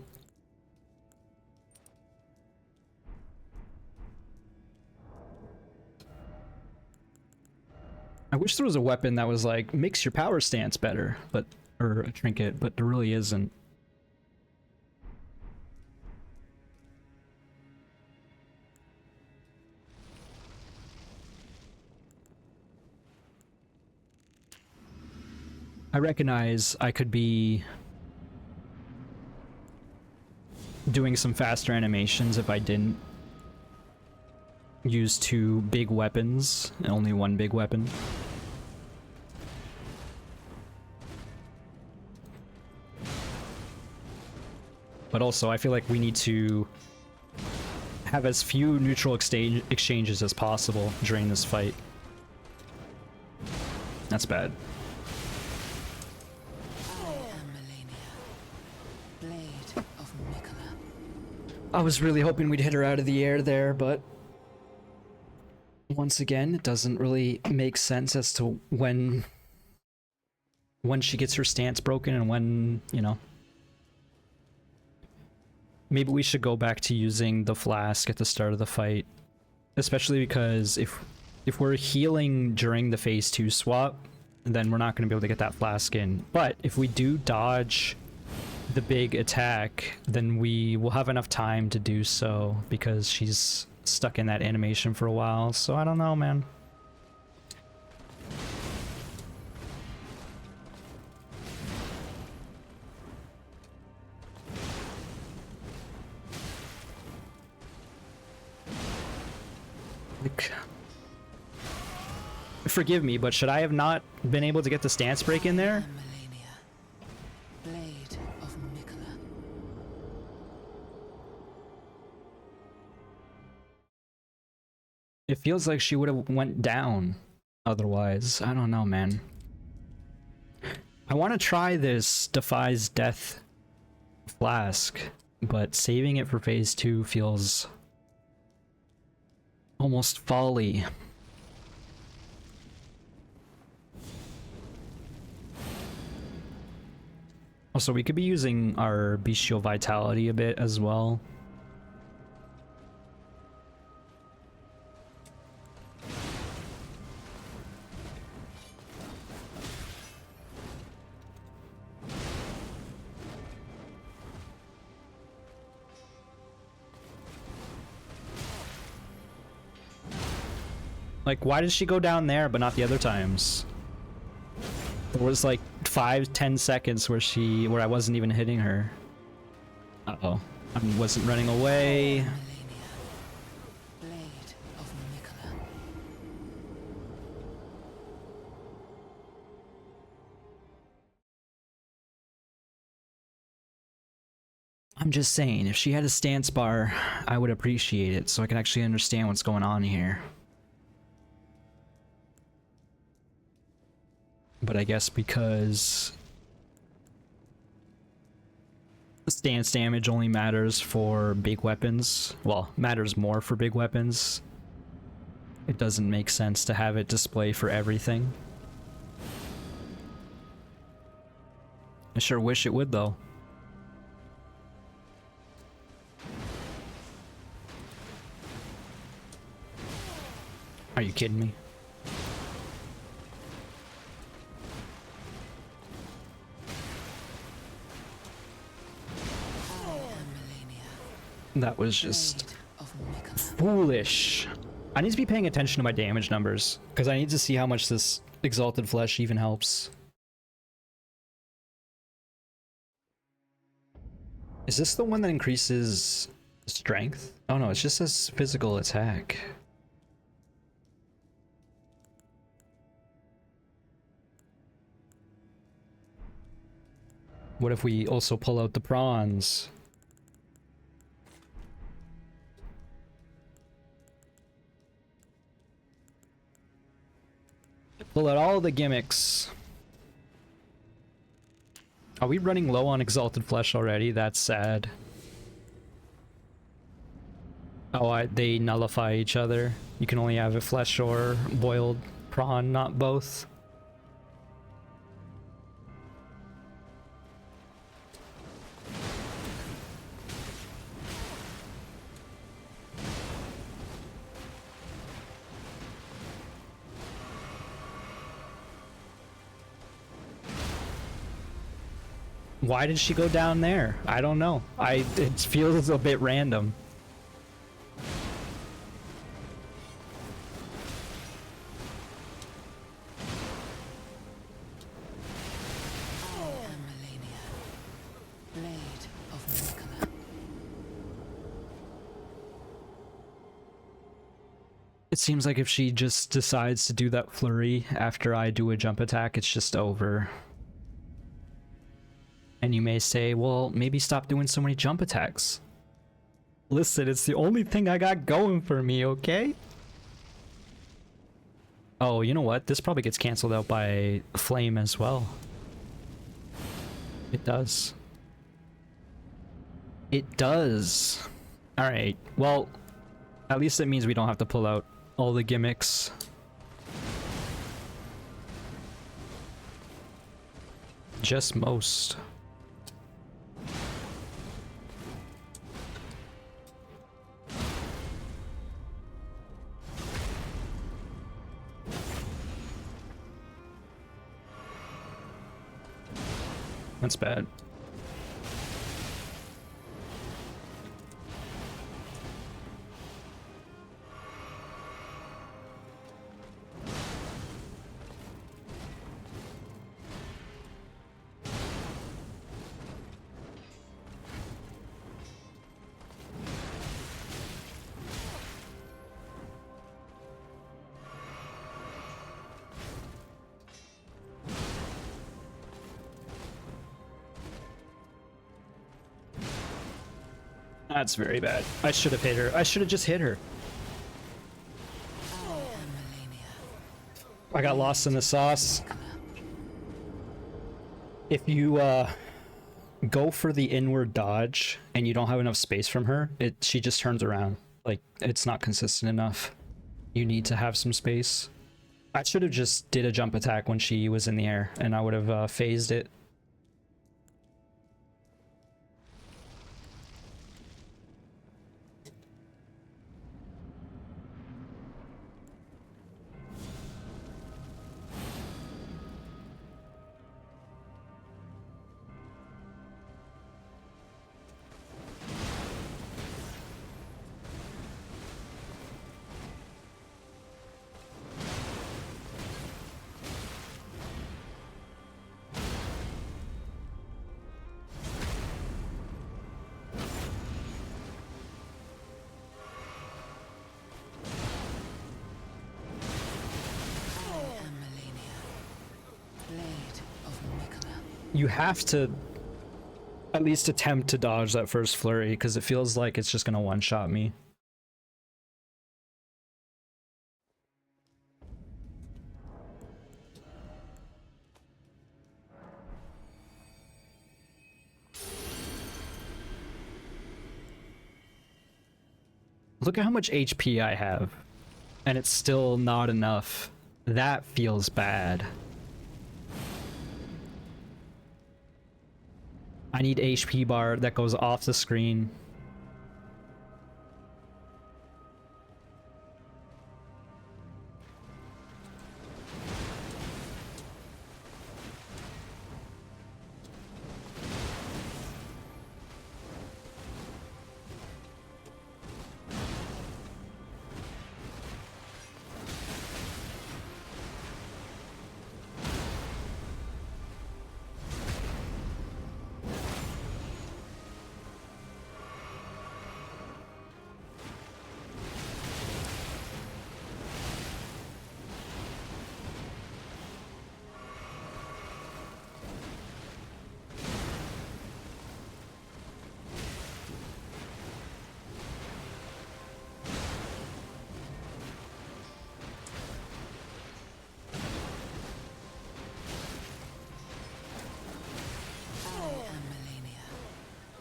I wish there was a weapon that was like, makes your power stance better, but, or a trinket, but there really isn't. I recognize I could be doing some faster animations if I didn't use 2 big weapons and only 1 big weapon. But also, I feel like we need to have as few neutral exchanges as possible during this fight. That's bad.
I am Malenia, Blade of Mikula.
I was really hoping we'd hit her out of the air there, but once again, it doesn't really make sense as to when she gets her stance broken and when, you know. Maybe we should go back to using the flask at the start of the fight, especially because if we're healing during the phase 2 swap, then we're not going to be able to get that flask in. But if we do dodge the big attack, then we will have enough time to do so because she's stuck in that animation for a while. So I don't know, man. Like, forgive me, but should I have not been able to get the stance break in there?
Malenia, blade of Mikola.
It feels like she would have went down otherwise. I don't know, man. I want to try this Defies Death flask, but saving it for phase 2 feels almost folly. Also, we could be using our bestial vitality a bit as well. Like, why did she go down there but not the other times? There was like 5-10 seconds where I wasn't even hitting her. Uh-oh. I wasn't running away.
Malenia, blade of Mikola.
I'm just saying, if she had a stance bar, I would appreciate it so I can actually understand what's going on here. But I guess because stance damage only matters for big weapons, well, matters more for big weapons, it doesn't make sense to have it display for everything. I sure wish it would, though. Are you kidding me? That was just foolish. I need to be paying attention to my damage numbers, because I need to see how much this Exalted Flesh even helps. Is this the one that increases strength? Oh no, it just says physical attack. What if we also pull out the prawns? Pull out all the gimmicks. Are we running low on Exalted Flesh already? That's sad. Oh, they nullify each other. You can only have a flesh or boiled prawn, not both. Why did she go down there? I don't know. It feels a bit random.
Malenia, blade of Mikola.
It seems like if she just decides to do that flurry after I do a jump attack, it's just over. And you may say, well, maybe stop doing so many jump attacks. Listen, it's the only thing I got going for me, okay? Oh, you know what? This probably gets canceled out by Flame as well. It does. It does. Alright, well, at least it means we don't have to pull out all the gimmicks. Just most. That's bad. That's very bad. I should have hit her. I should have just hit her.
I am Malenia.
I got lost in the sauce. If you go for the inward dodge and you don't have enough space from her, she just turns around. Like, it's not consistent enough. You need to have some space. I should have just did a jump attack when she was in the air, and I would have phased it. You have to at least attempt to dodge that first flurry, because it feels like it's just gonna one-shot me. Look at how much HP I have, and it's still not enough. That feels bad. I need HP bar that goes off the screen.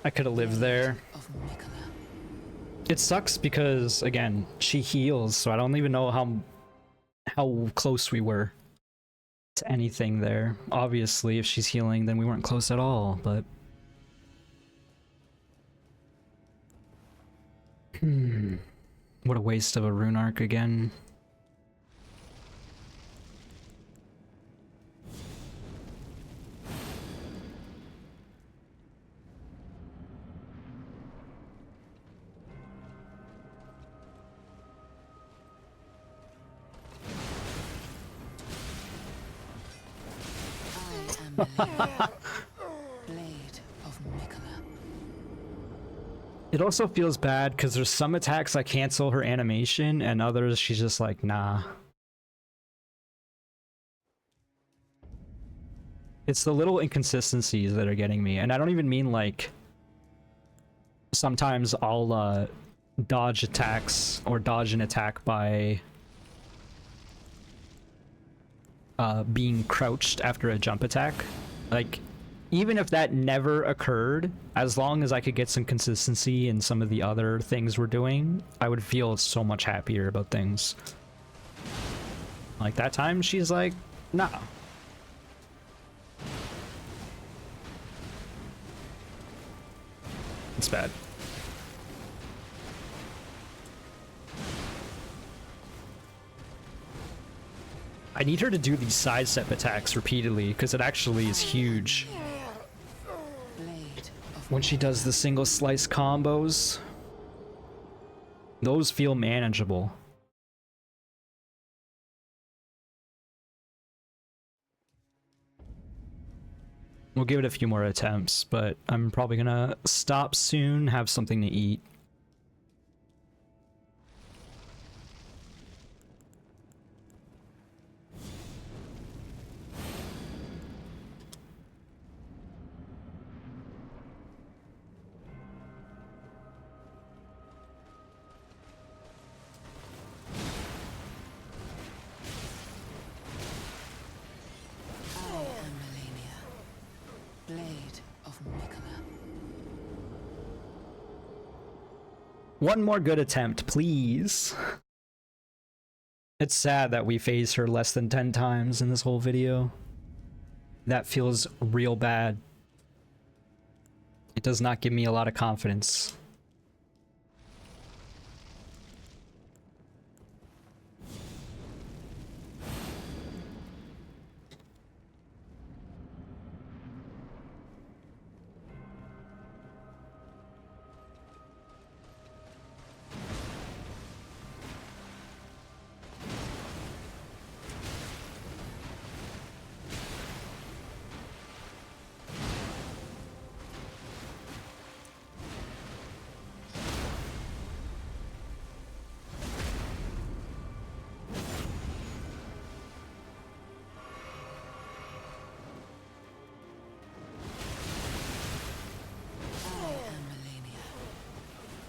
I could have lived there. It sucks because, again, she heals, so I don't even know how close we were to anything there. Obviously, if she's healing, then we weren't close at all, but... What a waste of a rune arc again. It also feels bad because there's some attacks I cancel her animation and others she's just like, nah. It's the little inconsistencies that are getting me, and I don't even mean like sometimes I'll dodge attacks or dodge an attack by being crouched after a jump attack. Like, even if that never occurred, as long as I could get some consistency in some of the other things we're doing, I would feel so much happier about things. Like that time, she's like, nah. It's bad. I need her to do these sidestep attacks repeatedly, because it actually is huge. When she does the single slice combos, those feel manageable. We'll give it a few more attempts, but I'm probably gonna stop soon, have something to eat. One more good attempt, please. It's sad that we phased her less than 10 times in this whole video. That feels real bad. It does not give me a lot of confidence.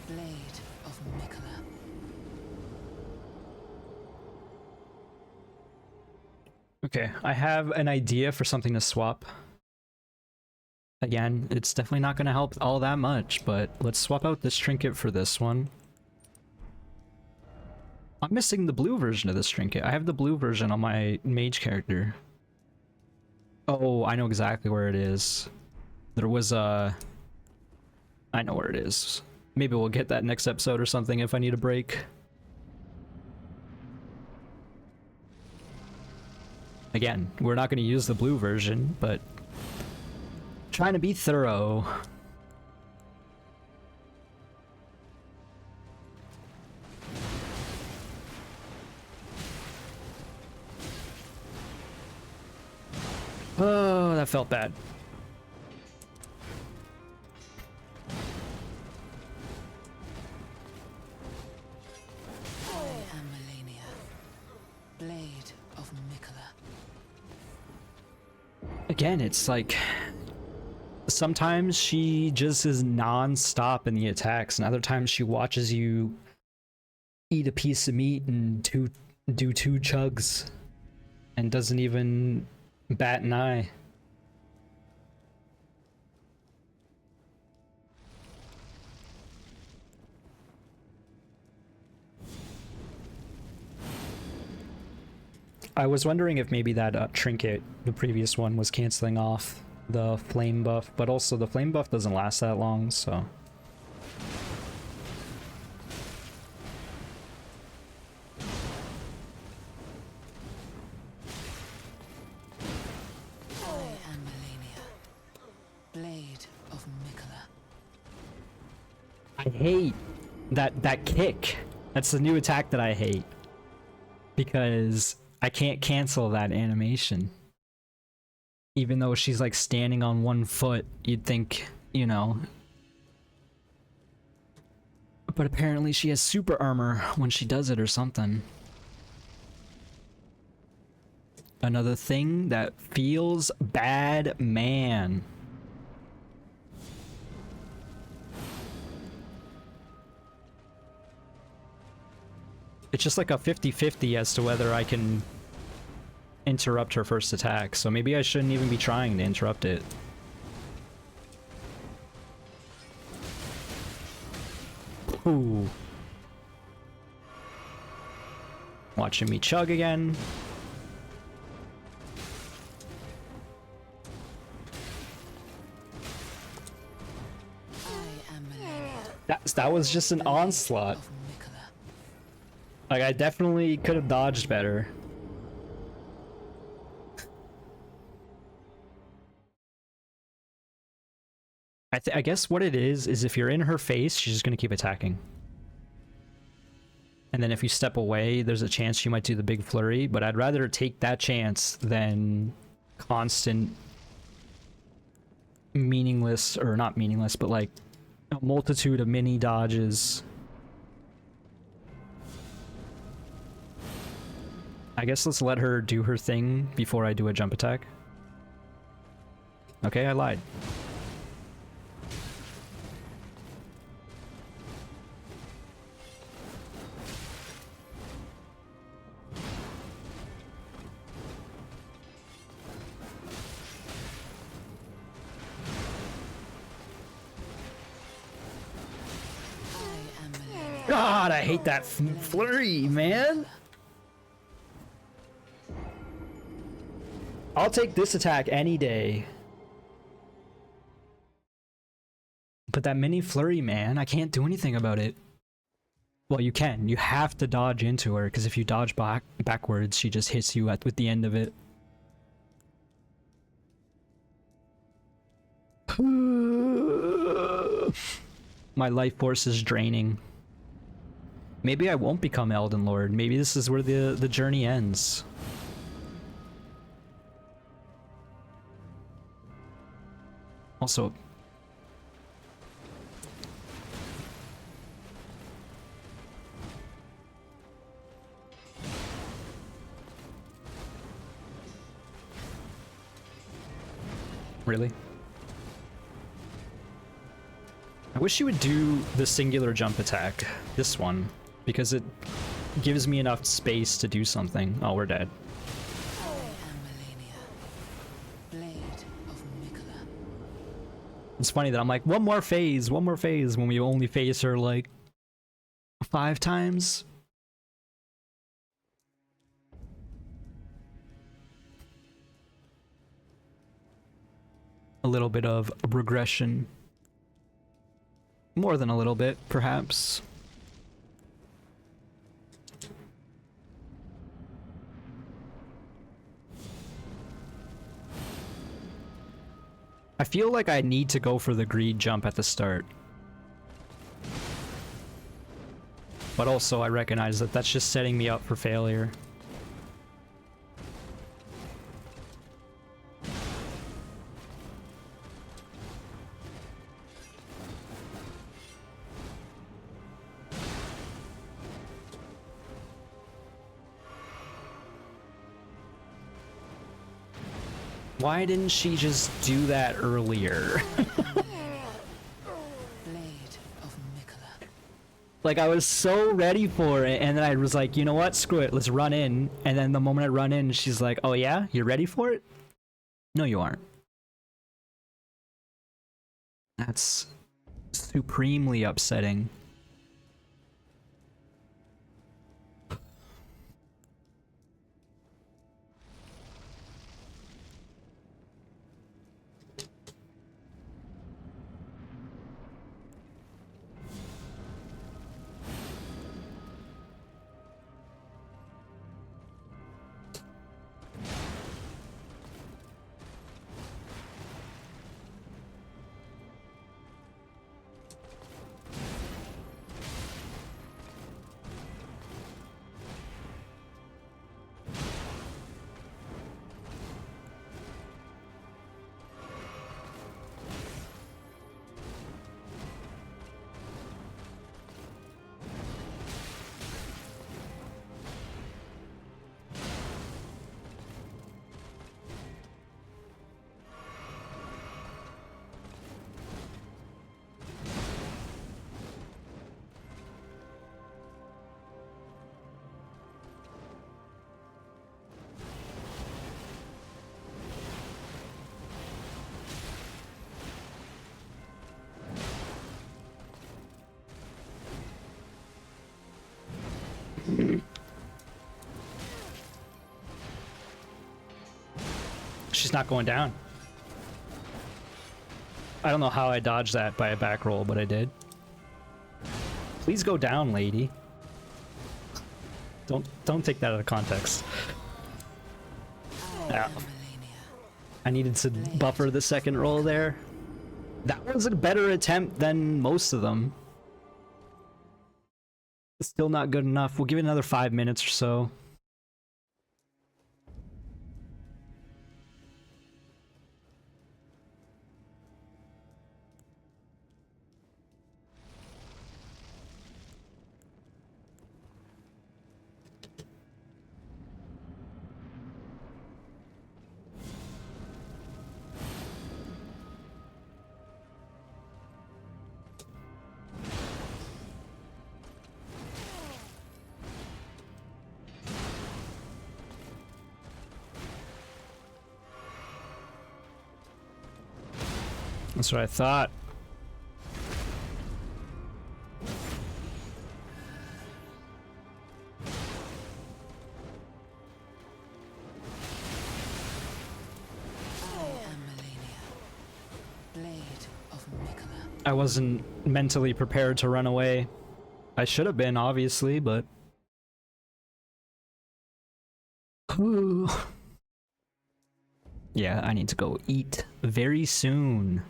Blade of Mikola.
Okay, I have an idea for something to swap. Again, it's definitely not going to help all that much, but let's swap out this trinket for this one. I'm missing the blue version of this trinket. I have the blue version on my mage character. Oh, I know exactly where it is. There was a... I know where it is. Maybe we'll get that next episode or something if I need a break. Again, we're not going to use the blue version, but trying to be thorough. Oh, that felt bad.
I am Malenia. Blade of Mikola.
Again, it's like sometimes she just is non-stop in the attacks, and other times she watches you eat a piece of meat and do two chugs and doesn't even bat an eye. I was wondering if maybe that trinket, the previous one, was canceling off the flame buff, but also the flame buff doesn't last that long, so...
I am Malenia. Blade of Mikola.
I hate that kick. That's the new attack that I hate. Because I can't cancel that animation. Even though she's like standing on one foot, you'd think, you know. But apparently she has super armor when she does it or something. Another thing that feels bad, man. It's just like a 50-50 as to whether I can interrupt her first attack, so maybe I shouldn't even be trying to interrupt it. Ooh. Watching me chug again.
I am Malenia.
That was just an onslaught.
Of Mikola.
Like, I definitely could have dodged better. I guess what it is if you're in her face, she's just gonna keep attacking. And then if you step away, there's a chance she might do the big flurry, but I'd rather take that chance than constant meaningless, or not meaningless, but like a multitude of mini dodges. I guess let's let her do her thing before I do a jump attack. Okay, I lied.
I am Malenia.
God, I hate that flurry, man. I'll take this attack any day. But that mini flurry, man, I can't do anything about it. Well, you can. You have to dodge into her, because if you dodge backwards, she just hits you with the end of it. My life force is draining. Maybe I won't become Elden Lord. Maybe this is where the journey ends. Also, really? I wish you would do the singular jump attack, this one, because it gives me enough space to do something. Oh, we're dead.
I am Malenia, blade of Mikola.
It's funny that I'm like, one more phase, when we only phase her like 5 times. A little bit of regression. More than a little bit, perhaps. I feel like I need to go for the greed jump at the start. But also I recognize that that's just setting me up for failure. Why didn't she just do that earlier?
Blade of Mikola.
Like, I was so ready for it, and then I was like, you know what, screw it, let's run in. And then the moment I run in, she's like, oh yeah, you're ready for it? No, you aren't. That's supremely upsetting. She's not going down. I don't know how I dodged that by a back roll, but I did. Please go down, lady. Don't take that out of context. Yeah. I needed to buffer the second roll there. That was a better attempt than most of them. Still not good enough. We'll give it another 5 minutes or so. That's what I thought. I wasn't mentally prepared to run away. I should have been, obviously, but... Yeah, I need to go eat very soon.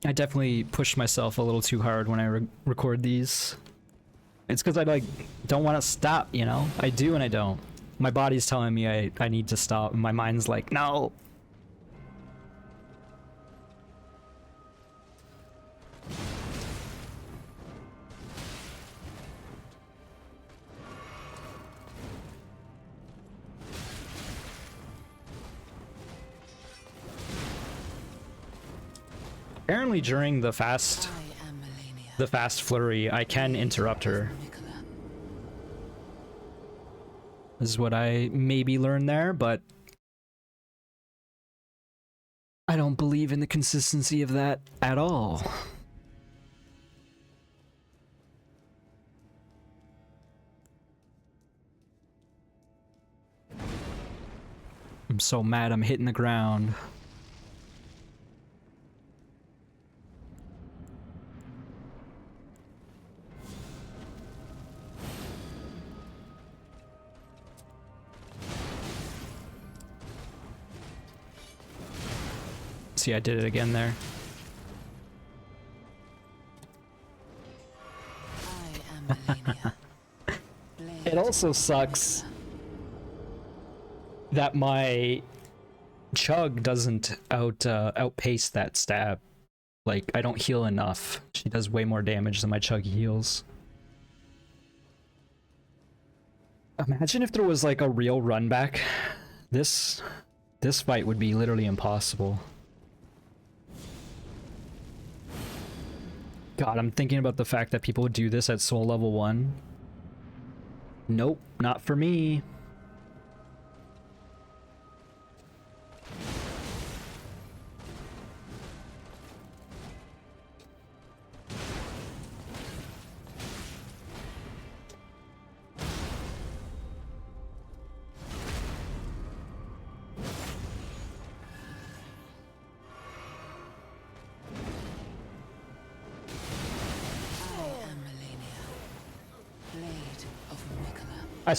I definitely pushed myself a little too hard when I record these. It's because I like don't want to stop, you know? I do and I don't. My body's telling me I need to stop, and my mind's like, no! Apparently during the fast
I am Malenia.
flurry, I can interrupt her.
Mikola.
This is what I maybe learned there, but I don't believe in the consistency of that at all. I'm so mad I'm hitting the ground. See, I did it again there.
I am Malenia.
It also sucks that my chug doesn't outpace that stab. Like, I don't heal enough. She does way more damage than my chug heals. Imagine if there was like a real run back. This fight would be literally impossible. God, I'm thinking about the fact that people would do this at soul level 1. Nope, not for me.
I am Malenia. Blade of Mikola.
I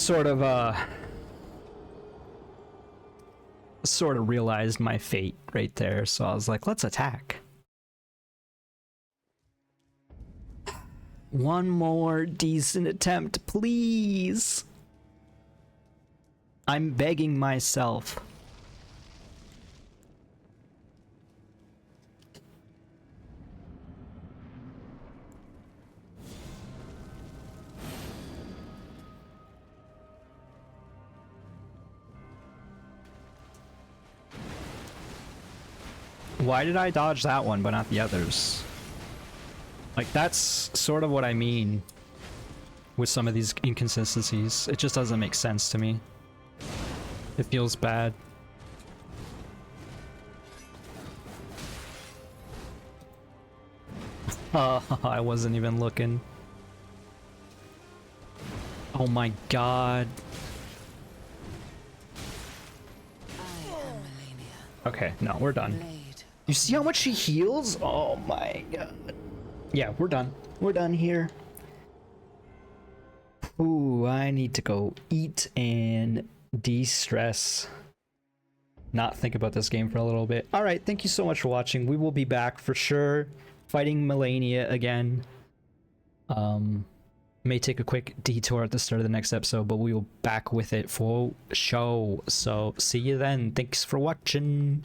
sort of realized my fate right there, so I was like, let's attack. One more decent attempt, please. I'm begging myself. Why did I dodge that one but not the others? Like, that's sort of what I mean with some of these inconsistencies. It just doesn't make sense to me. It feels bad. I wasn't even looking. Oh my god.
I am Malenia.
Okay, no, we're done.
Blade.
You see how much she heals? Oh my god. Yeah, we're done. We're done here. Ooh, I need to go eat and de-stress. Not think about this game for a little bit. Alright, thank you so much for watching. We will be back for sure. Fighting Malenia again. May take a quick detour at the start of the next episode, but we will back with it for show. So see you then. Thanks for watching.